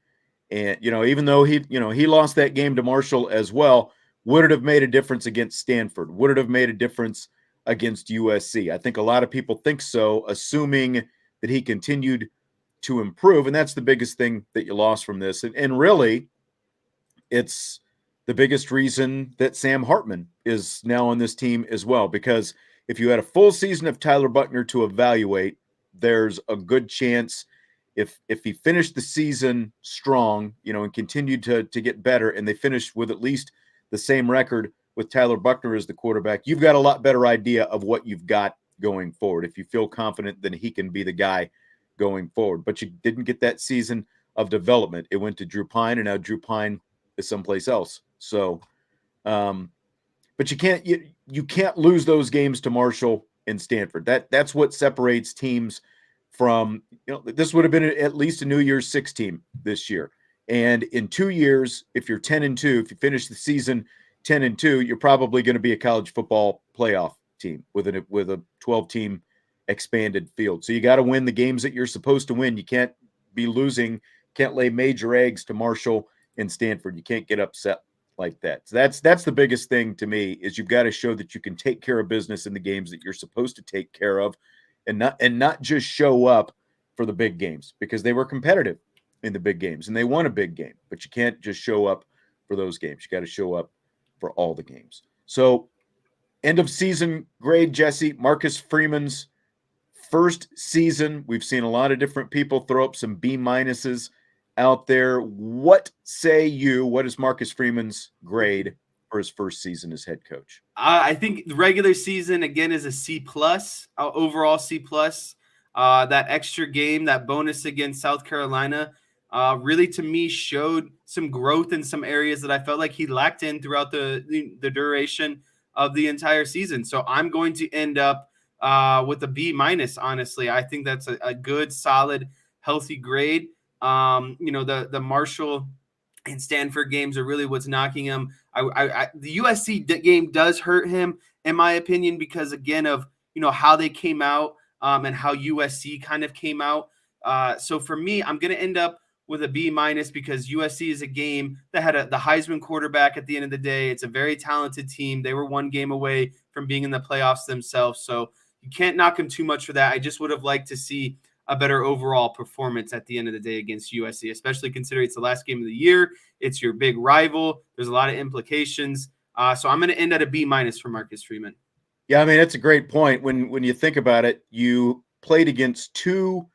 And, even though he lost that game to Marshall as well, would it have made a difference against Stanford? Would it have made a difference against USC? I think a lot of people think so, assuming that he continued to improve. And that's the biggest thing that you lost from this. And really, it's the biggest reason that Sam Hartman is now on this team as well, because if you had a full season of Tyler Buchner to evaluate, there's a good chance if he finished the season strong, and continued to get better, and they finished with at least the same record with Tyler Buchner as the quarterback, you've got a lot better idea of what you've got going forward. If you feel confident, then he can be the guy going forward. But you didn't get that season of development. It went to Drew Pine, and now Drew Pine is someplace else. So, but you can't lose those games to Marshall and Stanford. That's what separates teams from, this would have been at least a New Year's Six team this year. And in 2 years, if you're 10-2, if you finish the season 10-2, you're probably going to be a college football playoff team with a 12-team expanded field. So you got to win the games that you're supposed to win. You can't be losing, can't lay major eggs to Marshall and Stanford. You can't get upset like that. So that's the biggest thing to me, is you've got to show that you can take care of business in the games that you're supposed to take care of, and not just show up for the big games, because they were competitive in the big games and they won a big game, but you can't just show up for those games. You got to show up for all the games. So end of season grade, Jesse, Marcus Freeman's first season. We've seen a lot of different people throw up some B minuses out there. What say you? What is Marcus Freeman's grade for his first season as head coach? I think the regular season again is a C plus, overall C plus. That extra game, that bonus against South Carolina, really to me showed some growth in some areas that I felt like he lacked in throughout the duration of the entire season. So I'm going to end up with a B minus. Honestly, I think that's a good, solid, healthy grade. The Marshall and Stanford games are really what's knocking him. The USC game does hurt him, in my opinion, because again of how they came out and how USC kind of came out. So for me, I'm going to end up with a B minus because USC is a game that had the Heisman quarterback at the end of the day. It's a very talented team. They were one game away from being in the playoffs themselves. So you can't knock them too much for that. I just would have liked to see a better overall performance at the end of the day against USC, especially considering it's the last game of the year. It's your big rival. There's a lot of implications. So I'm going to end at a B minus for Marcus Freeman. Yeah, I mean, that's a great point. When you think about it, you played against two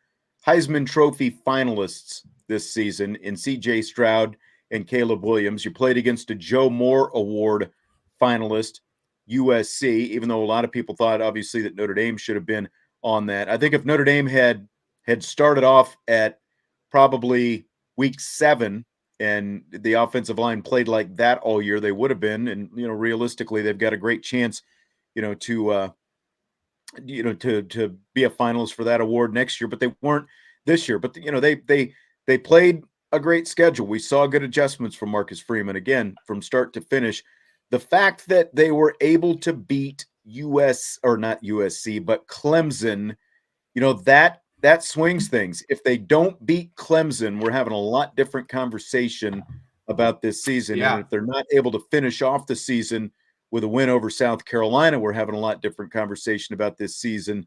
Heisman Trophy finalists this season in C.J. Stroud and Caleb Williams. You played against a Joe Moore Award finalist, USC, even though a lot of people thought, obviously, that Notre Dame should have been on that. I think if Notre Dame had started off at probably week 7 and the offensive line played like that all year, they would have been. And, realistically, they've got a great chance, to be a finalist for that award next year, but they weren't this year. But, they played a great schedule. We saw good adjustments from Marcus Freeman, again, from start to finish. The fact that they were able to beat not USC, but Clemson, that swings things. If they don't beat Clemson, we're having a lot different conversation about this season. Yeah. And if they're not able to finish off the season with a win over South Carolina, we're having a lot different conversation about this season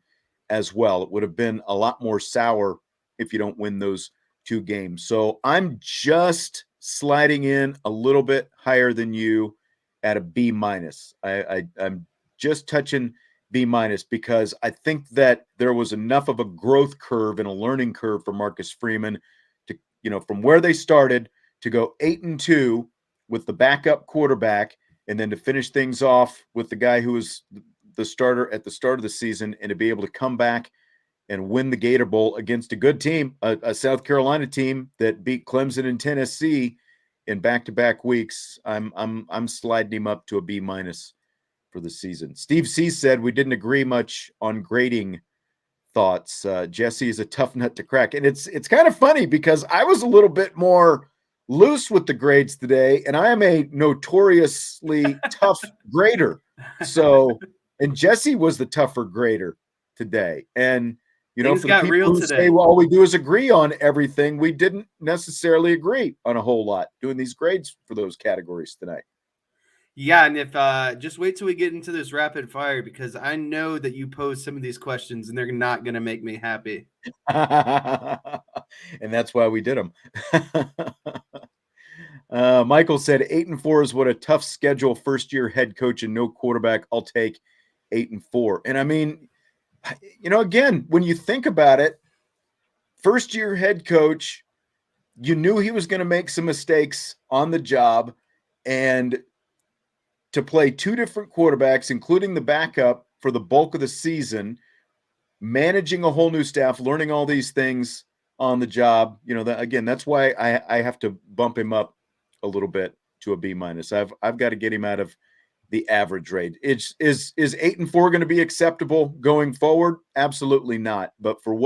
as well. It would have been a lot more sour if you don't win those 2 games. So I'm just sliding in a little bit higher than you at a B minus. I'm just touching B minus because I think that there was enough of a growth curve and a learning curve for Marcus Freeman to, from where they started to go 8-2 with the backup quarterback, and then to finish things off with the guy who was the starter at the start of the season, and to be able to come back and win the Gator Bowl against a good team, a South Carolina team that beat Clemson and Tennessee in back-to-back weeks. I'm sliding him up to a B minus for the season. Steve C said we didn't agree much on grading thoughts. Jesse is a tough nut to crack. And it's kind of funny because I was a little bit more loose with the grades today, and I am a notoriously tough grader. So, and Jesse was the tougher grader today. And, Things for the got people real who today. say, well, all we do is agree on everything, we didn't necessarily agree on a whole lot doing these grades for those categories tonight. Yeah, and if just wait till we get into this rapid fire, because I know that you posed some of these questions and they're not going to make me happy. And that's why we did them. Michael said 8-4 is what a tough schedule, first-year head coach and no quarterback. I'll take 8-4. And I mean, again, when you think about it, first-year head coach, you knew he was going to make some mistakes on the job, and to play 2 different quarterbacks, including the backup for the bulk of the season, managing a whole new staff, learning all these things on the job, that's why I have to bump him up a little bit to a B minus. I've got to get him out of the average rate. Is 8-4 going to be acceptable going forward? Absolutely not. But for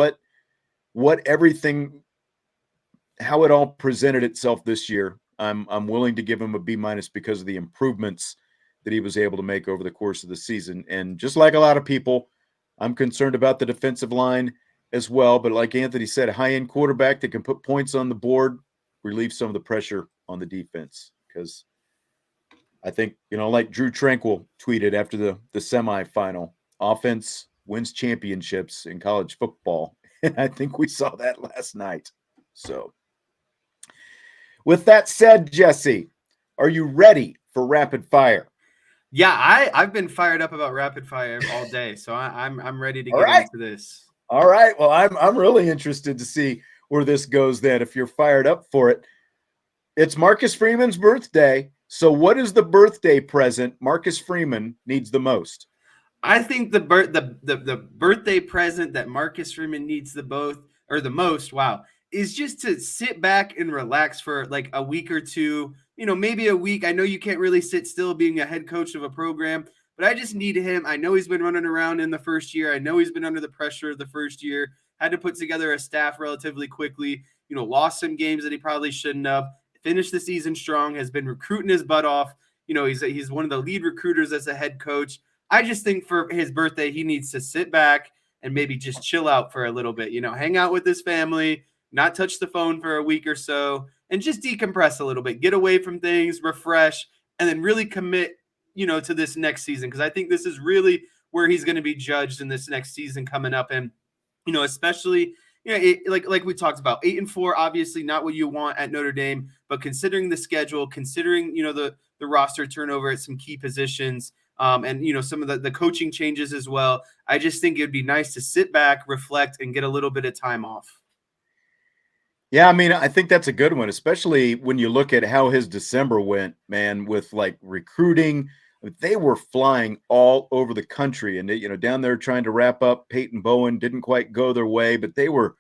how it all presented itself this year, I'm willing to give him a B minus because of the improvements that he was able to make over the course of the season. And just like a lot of people, I'm concerned about the defensive line as well. But like Anthony said, a high-end quarterback that can put points on the board, relieve some of the pressure on the defense. Because I think, like Drew Tranquil tweeted after the semifinal, offense wins championships in college football. And I think we saw that last night. So with that said, Jesse, are you ready for rapid fire? Yeah, I've been fired up about rapid fire all day, so I'm ready to get into this. All right. Well, I'm really interested to see where this goes then. If you're fired up for it, it's Marcus Freeman's birthday, So what is the birthday present Marcus Freeman needs the most? I think the birthday present that Marcus Freeman needs the most, wow, is just to sit back and relax for like a week or two, maybe a week. I know you can't really sit still being a head coach of a program, but I just need him. I know he's been running around in the first year. I know he's been under the pressure of the first year, had to put together a staff relatively quickly, lost some games that he probably shouldn't have, finished the season strong, has been recruiting his butt off. He's one of the lead recruiters as a head coach. I just think for his birthday, he needs to sit back and maybe just chill out for a little bit, hang out with his family, not touch the phone for a week or so, and just decompress a little bit, get away from things, refresh, and then really commit, to this next season. Because I think this is really where he's going to be judged in this next season coming up. And, especially, like we talked about, 8-4, obviously not what you want at Notre Dame, but considering the schedule, considering, the roster turnover at some key positions, and some of the coaching changes as well. I just think it'd be nice to sit back, reflect, and get a little bit of time off. Yeah, I mean, I think that's a good one, especially when you look at how his December went, man, with like recruiting. They were flying all over the country, and down there trying to wrap up Peyton Bowen didn't quite go their way, but they were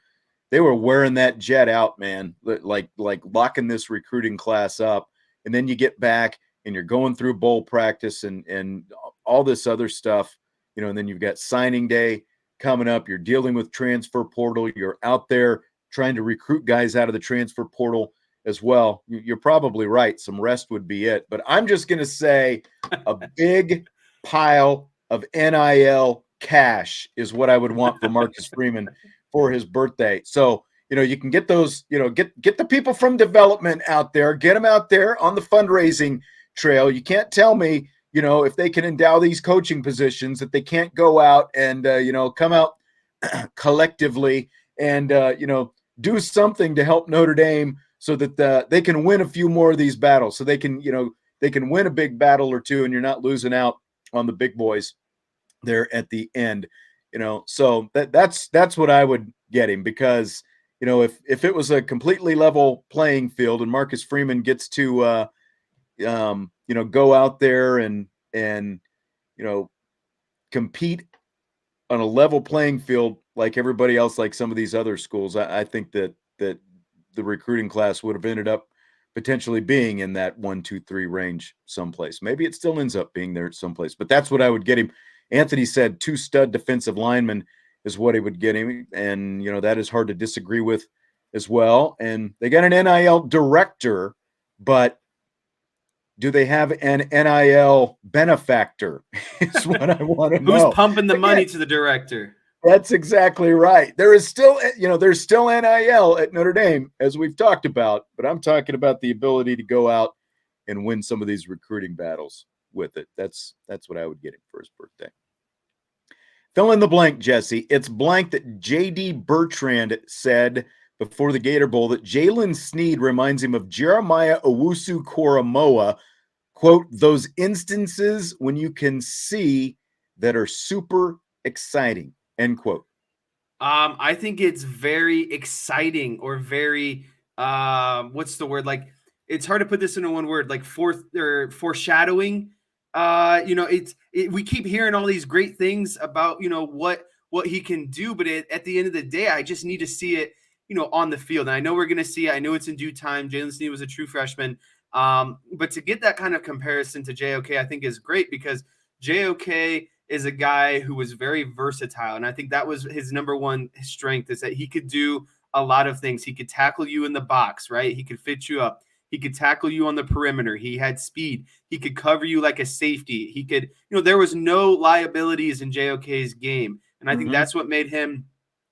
wearing that jet out, man, like locking this recruiting class up. And then you get back and you're going through bowl practice and all this other stuff, and then you've got signing day coming up. You're dealing with transfer portal. You're out there trying to recruit guys out of the transfer portal as well. You're probably right. Some rest would be it. But I'm just going to say a big pile of NIL cash is what I would want for Marcus Freeman for his birthday. So, you can get those, get the people from development out there, get them out there on the fundraising trail. You can't tell me, if they can endow these coaching positions that they can't go out and, come out collectively and, do something to help Notre Dame so that they can win a few more of these battles. So they can win a big battle or two and you're not losing out on the big boys there at the end, so that's what I would get him, because, if it was a completely level playing field and Marcus Freeman gets to, go out there and compete on a level playing field like everybody else, like some of these other schools, I think that the recruiting class would have ended up potentially being in that 1, 2, 3 range someplace. Maybe it still ends up being there someplace, but that's what I would get him. Anthony said 2 stud defensive linemen is what he would get him. And, that is hard to disagree with as well. And they got an NIL director, but do they have an NIL benefactor is what I want to know. Who's pumping the money to the director? That's exactly right. There is still, there's still NIL at Notre Dame, as we've talked about, but I'm talking about the ability to go out and win some of these recruiting battles with it. That's what I would get him for his birthday. Fill in the blank, Jesse. It's blank that J.D. Bertrand said before the Gator Bowl that Jalen Sneed reminds him of Jeremiah Owusu-Koramoah, quote, those instances when you can see that are super exciting, end quote. I think it's very exciting, or very, what's the word? Like, it's hard to put this into one word, like foreshadowing. We keep hearing all these great things about, what he can do, but at the end of the day, I just need to see it, on the field. And I know we're going to see it. I know it's in due time. Jalen Sneed was a true freshman. But to get that kind of comparison to JOK, I think is great, because JOK is a guy who was very versatile. And I think that was his number one strength, is that he could do a lot of things. He could tackle you in the box, right? He could fit you up. He could tackle you on the perimeter. He had speed. He could cover you like a safety. He could, there was no liabilities in JOK's game. And I think that's what made him,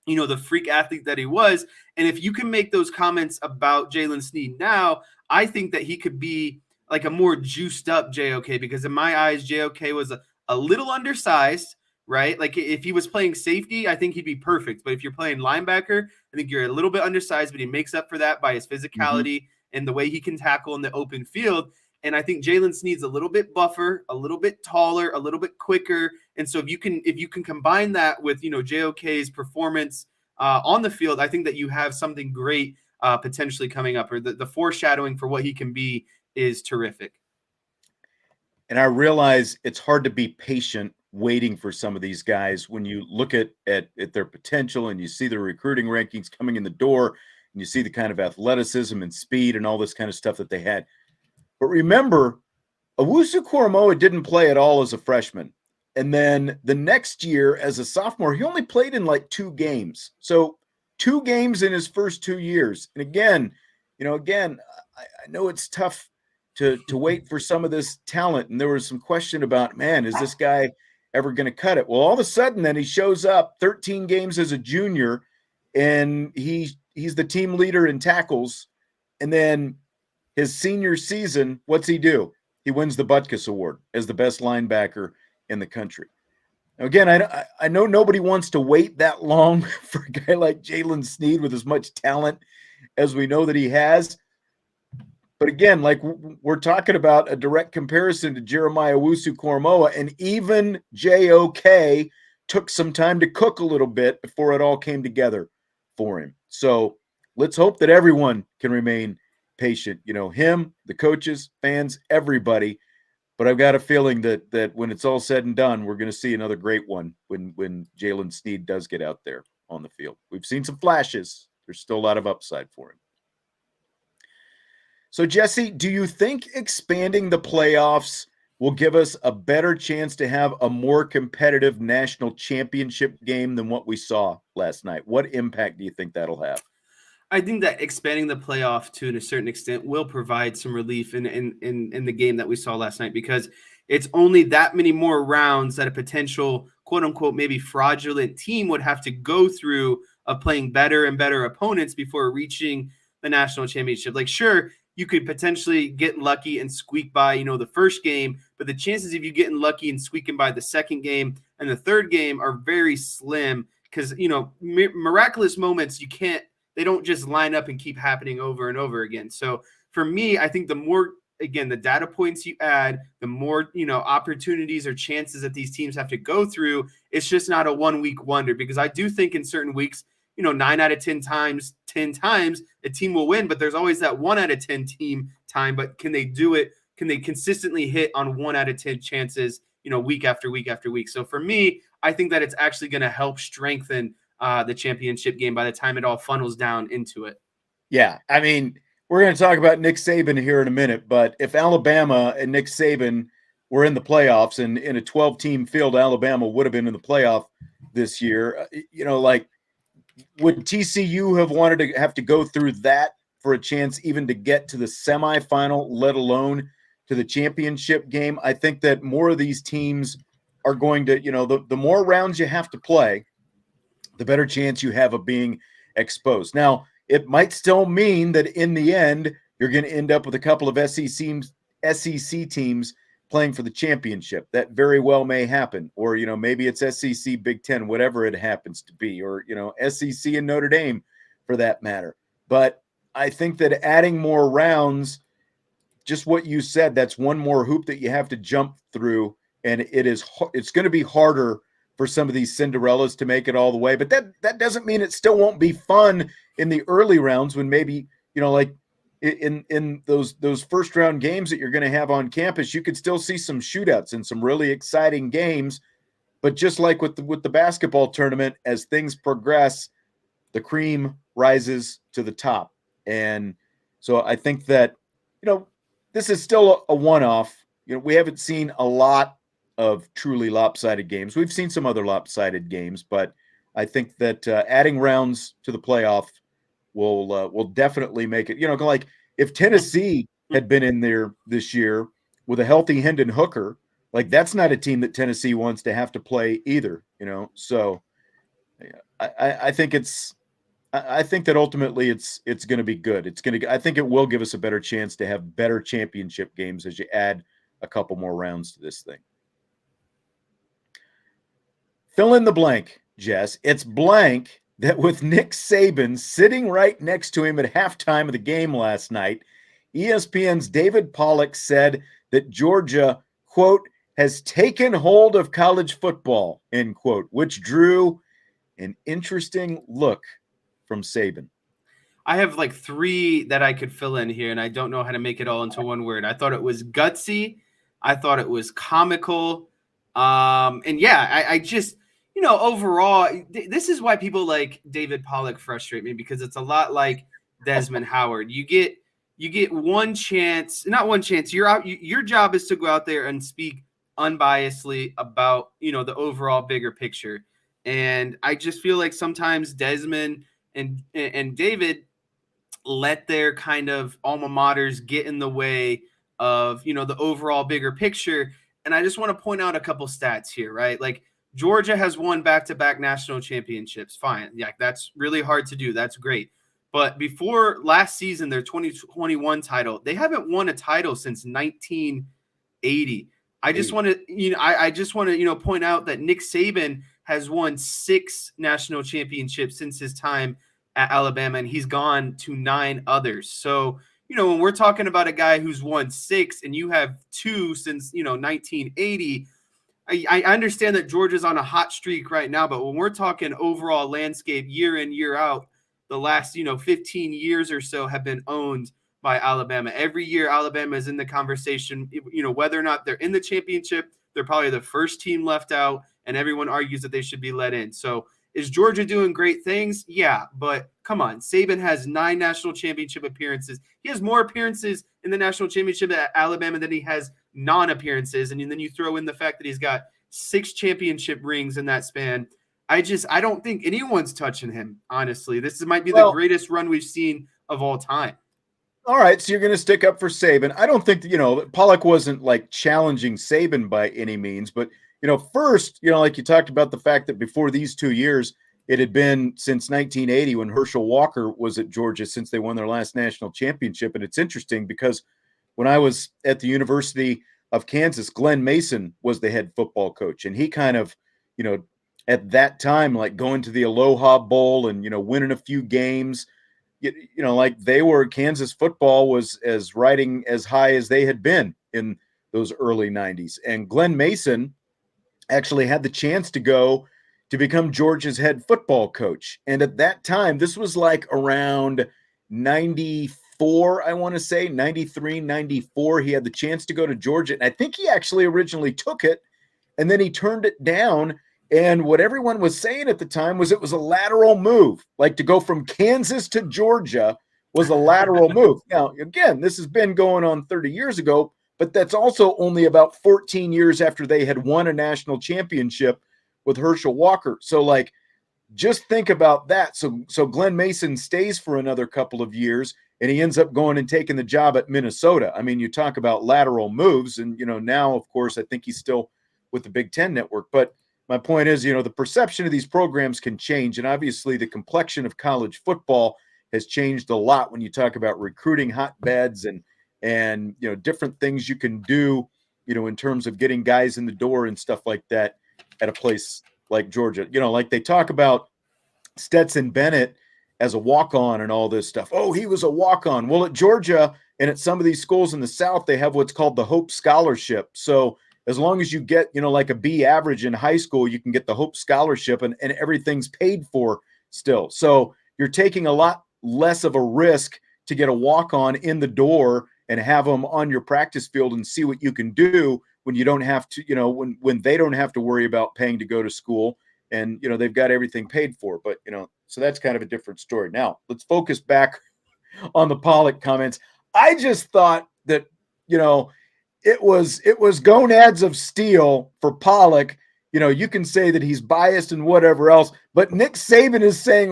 the freak athlete that he was. And if you can make those comments about Jalen Sneed now, I think that he could be like a more juiced up JOK, because in my eyes, JOK was a little undersized, right? Like if he was playing safety, I think he'd be perfect. But if you're playing linebacker, I think you're a little bit undersized, but he makes up for that by his physicality and the way he can tackle in the open field. And I think Jalen Sneed's a little bit buffer, a little bit taller, a little bit quicker. And so if you can combine that with, JOK's performance on the field, I think that you have something great potentially coming up, or the foreshadowing for what he can be is terrific. And I realize it's hard to be patient waiting for some of these guys when you look at their potential and you see the recruiting rankings coming in the door and you see the kind of athleticism and speed and all this kind of stuff that they had. But remember, Owusu-Koramoah didn't play at all as a freshman. And then the next year as a sophomore, he only played in like 2 games. So 2 games in his first 2 years. And again, I know it's tough to wait for some of this talent. And there was some question about, man, is this guy ever going to cut it? Well, all of a sudden then he shows up 13 games as a junior and he's the team leader in tackles. And then his senior season, what's he do? He wins the Butkus Award as the best linebacker in the country. Now, again, I know nobody wants to wait that long for a guy like Jalen Sneed with as much talent as we know that he has. But again, like we're talking about a direct comparison to Jeremiah Owusu-Koramoah, and even JOK took some time to cook a little bit before it all came together for him. So let's hope that everyone can remain patient. Him, the coaches, fans, everybody. But I've got a feeling that when it's all said and done, we're going to see another great one when Jalen Sneed does get out there on the field. We've seen some flashes. There's still a lot of upside for him. So, Jesse, do you think expanding the playoffs will give us a better chance to have a more competitive national championship game than what we saw last night? What impact do you think that'll have? I think that expanding the playoff to a certain extent will provide some relief in the game that we saw last night, because it's only that many more rounds that a potential quote unquote maybe fraudulent team would have to go through of playing better and better opponents before reaching the national championship. Like, sure, you could potentially get lucky and squeak by, the first game, but the chances of you getting lucky and squeaking by the second game and the third game are very slim, because, miraculous moments they don't just line up and keep happening over and over again. So for me, I think the more, again, the data points you add, the more, opportunities or chances that these teams have to go through. It's just not a 1 week wonder, because I do think in certain weeks, 9 out of 10 times a team will win, but there's always that 1 out of 10 team time. But can they do it? Can they consistently hit on 1 out of 10 chances, week after week after week? So for me, I think that it's actually going to help strengthen the championship game by the time it all funnels down into it. Yeah. I mean, we're going to talk about Nick Saban here in a minute, but if Alabama and Nick Saban were in the playoffs and in a 12-team field, Alabama would have been in the playoff this year, would TCU have wanted to have to go through that for a chance even to get to the semifinal, let alone to the championship game? I think that more of these teams are going to, the more rounds you have to play, the better chance you have of being exposed. Now, it might still mean that in the end, you're going to end up with a couple of SEC teams playing for the championship. That very well may happen. Or, maybe it's SEC, Big Ten, whatever it happens to be, or, SEC and Notre Dame for that matter. But I think that adding more rounds, just what you said, that's one more hoop that you have to jump through. And it's going to be harder for some of these Cinderellas to make it all the way. But that doesn't mean it still won't be fun in the early rounds when maybe, like in those first round games that you're going to have on campus, you could still see some shootouts and some really exciting games. But just like with the basketball tournament, as things progress, the cream rises to the top. And so I think that, this is still a one-off. We haven't seen a lot of truly lopsided games. We've seen some other lopsided games, but I think that adding rounds to the playoff will definitely make it. Like if Tennessee had been in there this year with a healthy Hendon Hooker, like that's not a team that Tennessee wants to have to play either. So I think that ultimately it's going to be good. I think it will give us a better chance to have better championship games as you add a couple more rounds to this thing. Fill in the blank, Jess. It's blank that with Nick Saban sitting right next to him at halftime of the game last night, ESPN's David Pollack said that Georgia, quote, has taken hold of college football, end quote, which drew an interesting look from Saban. I have like 3 that I could fill in here, and I don't know how to make it all into one word. I thought it was gutsy. I thought it was comical. And yeah, I just, overall, this is why people like David Pollock frustrate me, because it's a lot like Desmond Howard. You get one chance, not one chance. You're out. Your job is to go out there and speak unbiasedly about, the overall bigger picture. And I just feel like sometimes Desmond and David let their kind of alma maters get in the way of, the overall bigger picture. And I just want to point out a couple stats here, right? Like Georgia has won back-to-back national championships. Fine. Yeah, that's really hard to do. That's great. But before last season, their 2021 title, they haven't won a title since 1980. I just want to, I just want to, point out that Nick Saban has won 6 national championships since his time at Alabama, and he's gone to 9 others. So, when we're talking about a guy who's won 6 and you have 2 since, 1980, I understand that Georgia's on a hot streak right now, but when we're talking overall landscape year in, year out, the last, 15 years or so have been owned by Alabama. Every year, Alabama is in the conversation, whether or not they're in the championship, they're probably the first team left out, and everyone argues that they should be let in. So is Georgia doing great things? Yeah, but come on. Saban has 9 national championship appearances. He has more appearances in the national championship at Alabama than he has non-appearances. And then you throw in the fact that he's got 6 championship rings in that span. I don't think anyone's touching him, honestly. This might be the greatest run we've seen of all time. All right, so you're going to stick up for Saban. I don't think that, Pollock wasn't like challenging Saban by any means, but first, like you talked about the fact that before these 2 years, it had been since 1980 when Herschel Walker was at Georgia since they won their last national championship. And it's interesting because when I was at the University of Kansas, Glenn Mason was the head football coach. And he kind of, at that time, like going to the Aloha Bowl and, winning a few games, like they were, Kansas football was as riding as high as they had been in those early 90s. And Glenn Mason actually had the chance to go to become Georgia's head football coach. And at that time, this was like around 94, I want to say, 93, 94. He had the chance to go to Georgia. And I think he actually originally took it, and then he turned it down. And what everyone was saying at the time was it was a lateral move. Like to go from Kansas to Georgia was a lateral move. Now, again, this has been going on 30 years ago, but that's also only about 14 years after they had won a national championship with Herschel Walker. So, like, just think about that. So Glenn Mason stays for another couple of years, and he ends up going and taking the job at Minnesota. I mean, you talk about lateral moves, and, now, of course, I think he's still with the Big Ten Network. But my point is, the perception of these programs can change, and obviously the complexion of college football has changed a lot when you talk about recruiting hotbeds and different things you can do, in terms of getting guys in the door and stuff like that at a place like Georgia. Like they talk about Stetson Bennett as a walk-on and all this stuff. Oh, he was a walk-on. Well, at Georgia and at some of these schools in the South, they have what's called the Hope Scholarship. So as long as you get, like a B average in high school, you can get the Hope Scholarship, and everything's paid for still. So you're taking a lot less of a risk to get a walk-on in the door and have them on your practice field and see what you can do when you don't have to, when they don't have to worry about paying to go to school, and, they've got everything paid for. But, so that's kind of a different story. Now, let's focus back on the Pollock comments. I just thought that, it was gonads of steel for Pollock. You can say that he's biased and whatever else, but Nick Saban is saying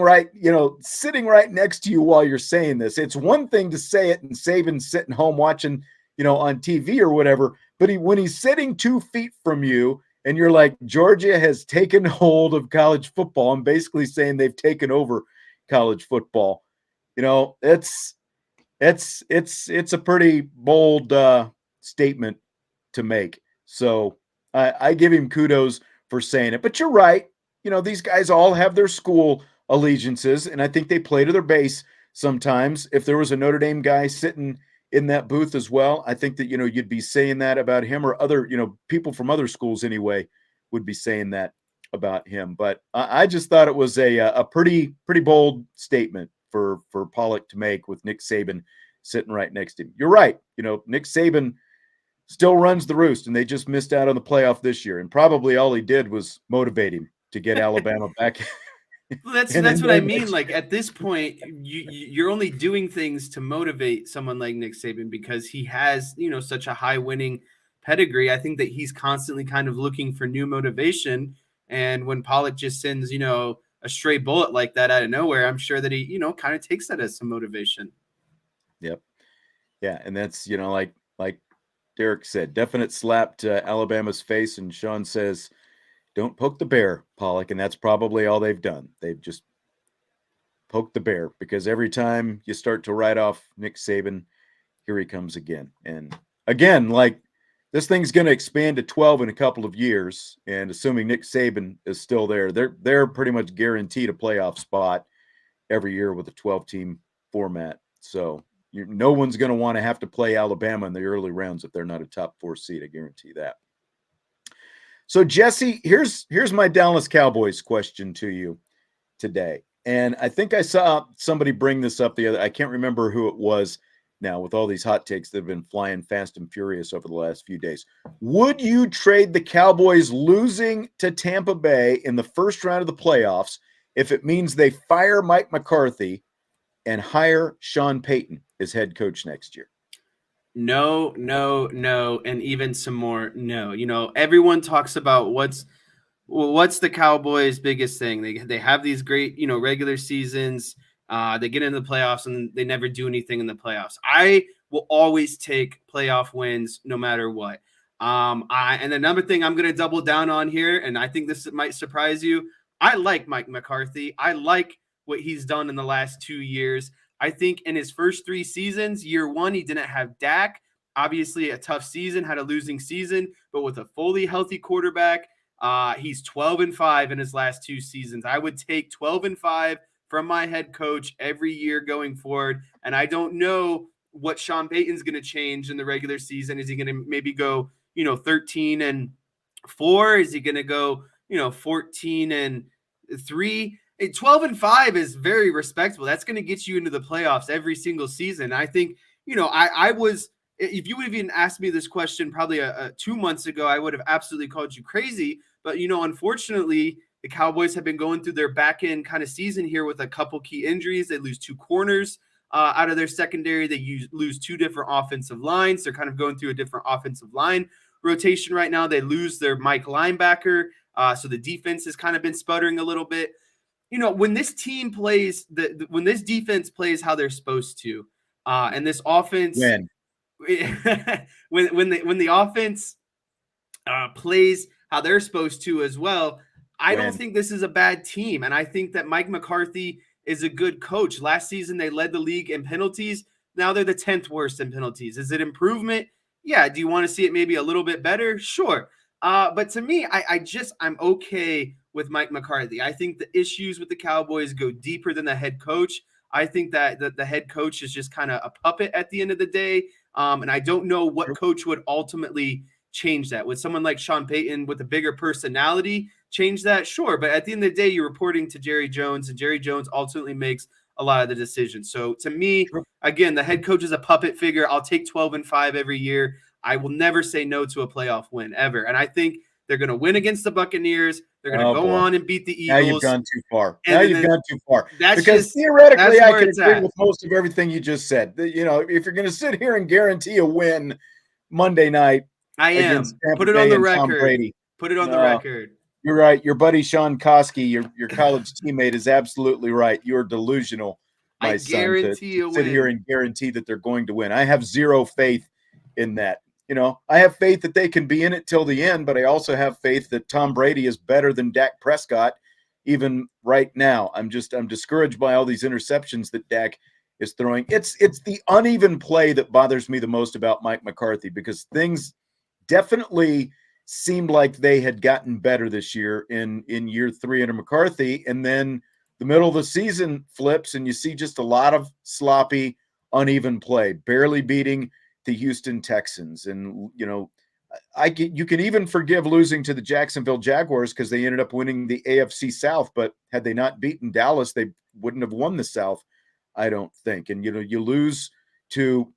sitting right next to you while you're saying this. It's one thing to say it and Saban's sitting home watching, on TV or whatever, but when he's sitting 2 feet from you and you're like, Georgia has taken hold of college football, and basically saying they've taken over college football, it's a pretty bold statement to make. So I give him kudos for saying it. But you're right. These guys all have their school allegiances, and I think they play to their base sometimes. If there was a Notre Dame guy sitting in that booth as well, I think that, you'd be saying that about him, or other, people from other schools anyway would be saying that about him. But I just thought it was a pretty bold statement for Pollock to make with Nick Saban sitting right next to him. You're right. Nick Saban still runs the roost, and they just missed out on the playoff this year. And probably all he did was motivate him to get Alabama back. Well, that's and in what I there mean. next Like year. at this point, you're only doing things to motivate someone like Nick Saban because he has, such a high winning pedigree. I think that he's constantly kind of looking for new motivation. And when Pollock just sends, a stray bullet like that out of nowhere, I'm sure that he, kind of takes that as some motivation. Yep. Yeah, and that's like Derek said, definite slap to Alabama's face. And Sean says, "Don't poke the bear, Pollock," and that's probably all they've done. They've just poked the bear because every time you start to write off Nick Saban, here he comes again. And again, like this thing's going to expand to 12 in a couple of years, and assuming Nick Saban is still there, they're pretty much guaranteed a playoff spot every year with a 12-team format. So no one's going to want to have to play Alabama in the early rounds if they're not a top 4 seed. I guarantee that. So Jesse, here's my Dallas Cowboys question to you today. And I think I saw somebody bring this up I can't remember who it was now with all these hot takes that have been flying fast and furious over the last few days. Would you trade the Cowboys losing to Tampa Bay in the first round of the playoffs if it means they fire Mike McCarthy and hire Sean Payton as head coach next year? No, no, no, and even some more no. Everyone talks about what's the Cowboys' biggest thing. They have these great, regular seasons. They get into the playoffs and they never do anything in the playoffs. I will always take playoff wins no matter what. And another thing I'm going to double down on here, and I think this might surprise you. I like Mike McCarthy. I like what he's done in the last 2 years. I think in his first 3 seasons, year one, he didn't have Dak. Obviously, a tough season, had a losing season, but with a fully healthy quarterback, he's 12-5 in his last 2 seasons. I would take 12-5 from my head coach every year going forward. And I don't know what Sean Payton's going to change in the regular season. Is he going to maybe go, 13-4? Is he going to go, 14-3? 12-5 is very respectable. That's going to get you into the playoffs every single season. I think, I was, if you would have even asked me this question probably 2 months ago, I would have absolutely called you crazy. But, unfortunately, the Cowboys have been going through their back end kind of season here with a couple key injuries. They lose 2 corners out of their secondary. They lose 2 different offensive lines. They're kind of going through a different offensive line rotation right now. They lose their Mike linebacker. So the defense has kind of been sputtering a little bit. When this team plays, when this defense plays how they're supposed to, and this offense, when the offense plays how they're supposed to as well, I don't think this is a bad team. And I think that Mike McCarthy is a good coach. Last season, they led the league in penalties. Now they're the 10th worst in penalties. Is it improvement? Yeah. Do you want to see it maybe a little bit better? Sure. But to me, I'm okay with Mike McCarthy. I think the issues with the Cowboys go deeper than the head coach. I think that the head coach is just kind of a puppet at the end of the day. And I don't know what coach would ultimately change that. Would someone like Sean Payton with a bigger personality change that? Sure. But at the end of the day, you're reporting to Jerry Jones, and Jerry Jones ultimately makes a lot of the decisions. So to me, again, the head coach is a puppet figure. I'll take 12-5 every year. I will never say no to a playoff win ever. And I think they're going to win against the Buccaneers. They're going to go on and beat the Eagles. Now you've gone too far. That's because just, theoretically, that's I can agree with most of everything you just said. If you're going to sit here and guarantee a win Monday night, I am. Put it on the record. Put it on the record. You're right. Your buddy Sean Koski, your college teammate, is absolutely right. You're delusional, my son, to sit here and guarantee that they're going to win. I have zero faith in that. I have faith that they can be in it till the end, but I also have faith that Tom Brady is better than Dak Prescott even right now. I'm discouraged by all these interceptions that Dak is throwing. It's the uneven play that bothers me the most about Mike McCarthy, because things definitely seemed like they had gotten better this year in year 3 under McCarthy, and then the middle of the season flips and you see just a lot of sloppy, uneven play, barely beating the Houston Texans. And you can even forgive losing to the Jacksonville Jaguars because they ended up winning the AFC South, but had they not beaten Dallas, they wouldn't have won the South, I don't think. And you lose to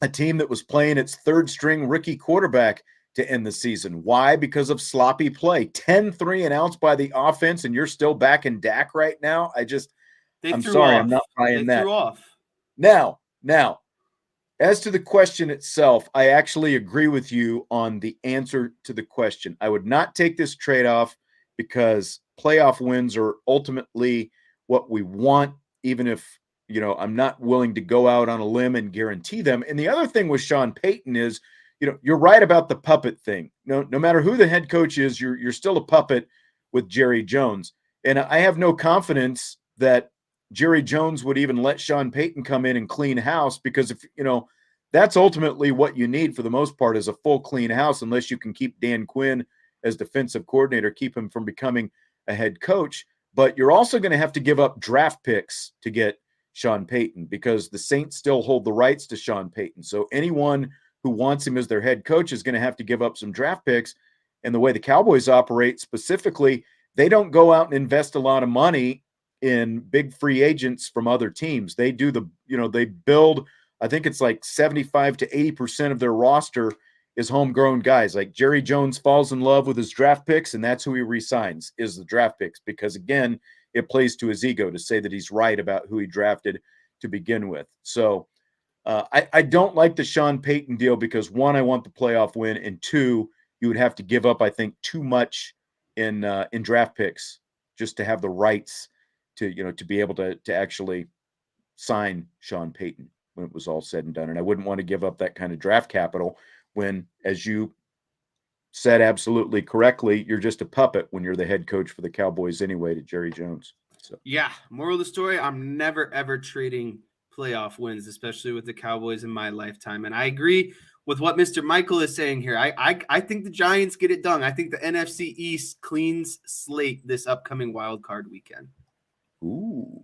a team that was playing its third string rookie quarterback to end the season. Why? Because of sloppy play. 10-3 announced by the offense, and you're still back in Dak right now. They I'm threw sorry, I'm off. not buying They that. threw off. Now, as to the question itself, I actually agree with you on the answer to the question. I would not take this trade-off because playoff wins are ultimately what we want, even if, I'm not willing to go out on a limb and guarantee them. And the other thing with Sean Payton is, you're right about the puppet thing. No matter who the head coach is, you're still a puppet with Jerry Jones. And I have no confidence that Jerry Jones would even let Sean Payton come in and clean house, because if, that's ultimately what you need for the most part, is a full clean house, unless you can keep Dan Quinn as defensive coordinator, keep him from becoming a head coach. But you're also going to have to give up draft picks to get Sean Payton, because the Saints still hold the rights to Sean Payton. So anyone who wants him as their head coach is going to have to give up some draft picks. And the way the Cowboys operate specifically, they don't go out and invest a lot of money in big free agents from other teams. They do they build, I think it's like 75 to 80% of their roster is homegrown guys. Like Jerry Jones falls in love with his draft picks, and that's who he resigns, is the draft picks, because again, it plays to his ego to say that he's right about who he drafted to begin with. So I don't like the Sean Payton deal because, one, I want the playoff win, and two, you would have to give up, I think, too much in draft picks just to have the rights to be able to actually sign Sean Payton when it was all said and done. And I wouldn't want to give up that kind of draft capital when, as you said absolutely correctly, you're just a puppet when you're the head coach for the Cowboys anyway to Jerry Jones. So Yeah, moral of the story, I'm never, ever trading playoff wins, especially with the Cowboys in my lifetime. And I agree with what Mr. Michael is saying here. I think the Giants get it done. I think the NFC East cleans slate this upcoming wild card weekend. ooh.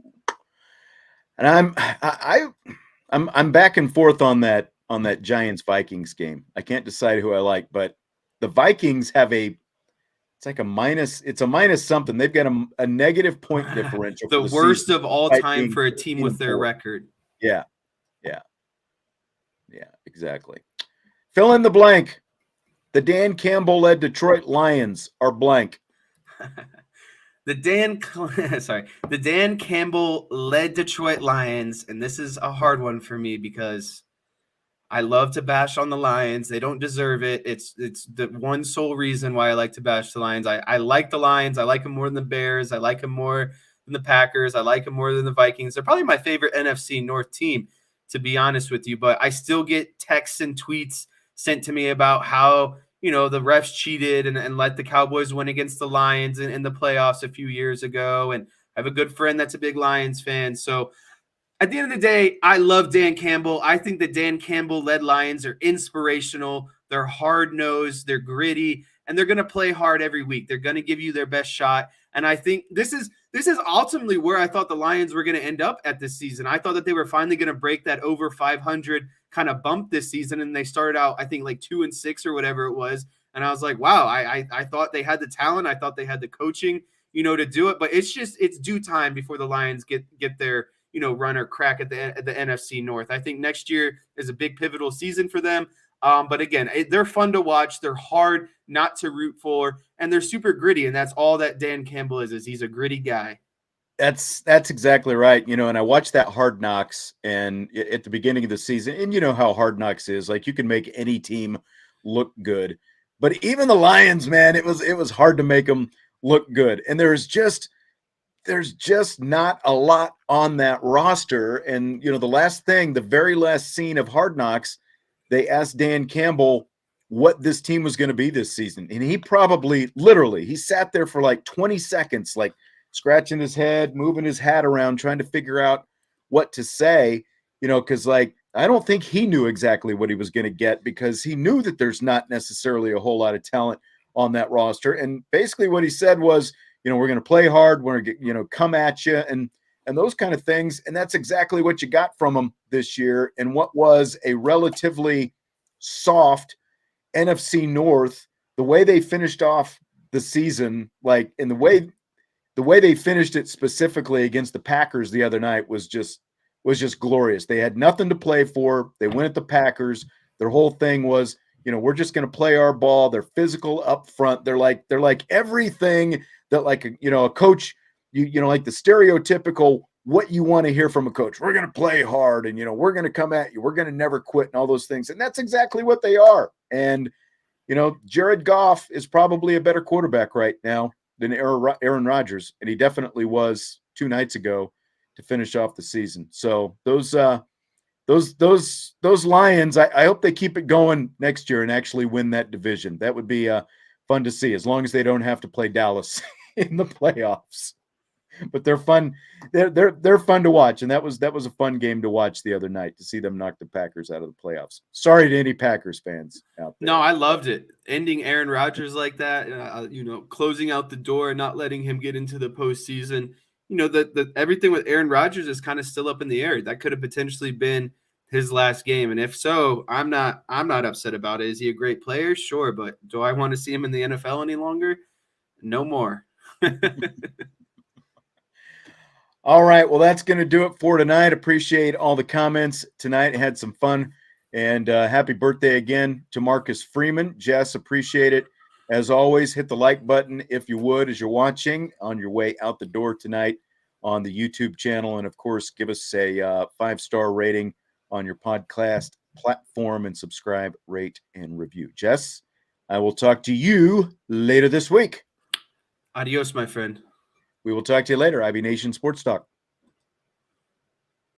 And I'm back and forth on that Giants Vikings game. I can't decide who I like, but the Vikings have it's a minus something. They've got a negative point differential. The for worst season, of all time for a team with their record. Yeah, exactly. Fill in the blank. The Dan Campbell-led Detroit Lions are blank. The Dan Campbell-led Detroit Lions, and this is a hard one for me because I love to bash on the Lions. They don't deserve it. It's the one sole reason why I like to bash the Lions. I like the Lions. I like them more than the Bears. I like them more than the Packers. I like them more than the Vikings. They're probably my favorite NFC North team, to be honest with you. But I still get texts and tweets sent to me about how, the refs cheated and let the Cowboys win against the Lions in the playoffs a few years ago. And I have a good friend that's a big Lions fan. So at the end of the day, I love Dan Campbell. I think the Dan Campbell-led Lions are inspirational. They're hard-nosed, they're gritty, and they're going to play hard every week. They're going to give you their best shot. And I think this is ultimately where I thought the Lions were going to end up at this season. I thought that they were finally going to break that over 500 kind of bump this season, and they started out, I think, like 2-6 or whatever it was. And I was like, wow, I thought they had the talent. I thought they had the coaching, to do it. But it's due time before the Lions get their run or crack at the NFC North. I think next year is a big pivotal season for them. But again, they're fun to watch. They're hard not to root for, and they're super gritty. And that's all that Dan Campbell is he's a gritty guy. That's exactly right. And I watched that Hard Knocks and at the beginning of the season, and you know how Hard Knocks is. Like, you can make any team look good, but even the Lions, man, it was hard to make them look good. And there's just not a lot on that roster. And, the very last scene of Hard Knocks, they asked Dan Campbell what this team was going to be this season. And he probably literally, he sat there for like 20 seconds, like scratching his head, moving his hat around, trying to figure out what to say, because like, I don't think he knew exactly what he was going to get, because he knew that there's not necessarily a whole lot of talent on that roster. And basically what he said was, we're going to play hard. We're going to, come at you and those kind of things. And that's exactly what you got from them this year. And what was a relatively soft NFC North, the way they finished off the season, like in the way they finished it specifically against the Packers the other night was just was just glorious. They had nothing to play for. They went at the Packers. Their whole thing was, we're just going to play our ball. They're physical up front. They're like everything that like a coach, like the stereotypical what you want to hear from a coach. We're going to play hard, and we're going to come at you. We're going to never quit, and all those things. And that's exactly what they are. And Jared Goff is probably a better quarterback right now than Aaron Rodgers, and he definitely was 2 nights ago to finish off the season. So those Lions, I hope they keep it going next year and actually win that division. That would be fun to see, as long as they don't have to play Dallas in the playoffs. But they're fun. They're fun to watch, and that was a fun game to watch the other night, to see them knock the Packers out of the playoffs. Sorry to any Packers fans out there. No, I loved it. Ending Aaron Rodgers like that, closing out the door, not letting him get into the postseason. Everything with Aaron Rodgers is kind of still up in the air. That could have potentially been his last game, and if so, I'm not upset about it. Is he a great player? Sure, but do I want to see him in the NFL any longer? No more. All right, well, that's going to do it for tonight. Appreciate all the comments tonight. Had some fun, and happy birthday again to Marcus Freeman. Jess, appreciate it. As always, hit the like button if you would as you're watching on your way out the door tonight on the YouTube channel. And, of course, give us a 5-star rating on your podcast platform, and subscribe, rate, and review. Jess, I will talk to you later this week. Adios, my friend. We will talk to you later. IB Nation Sports Talk.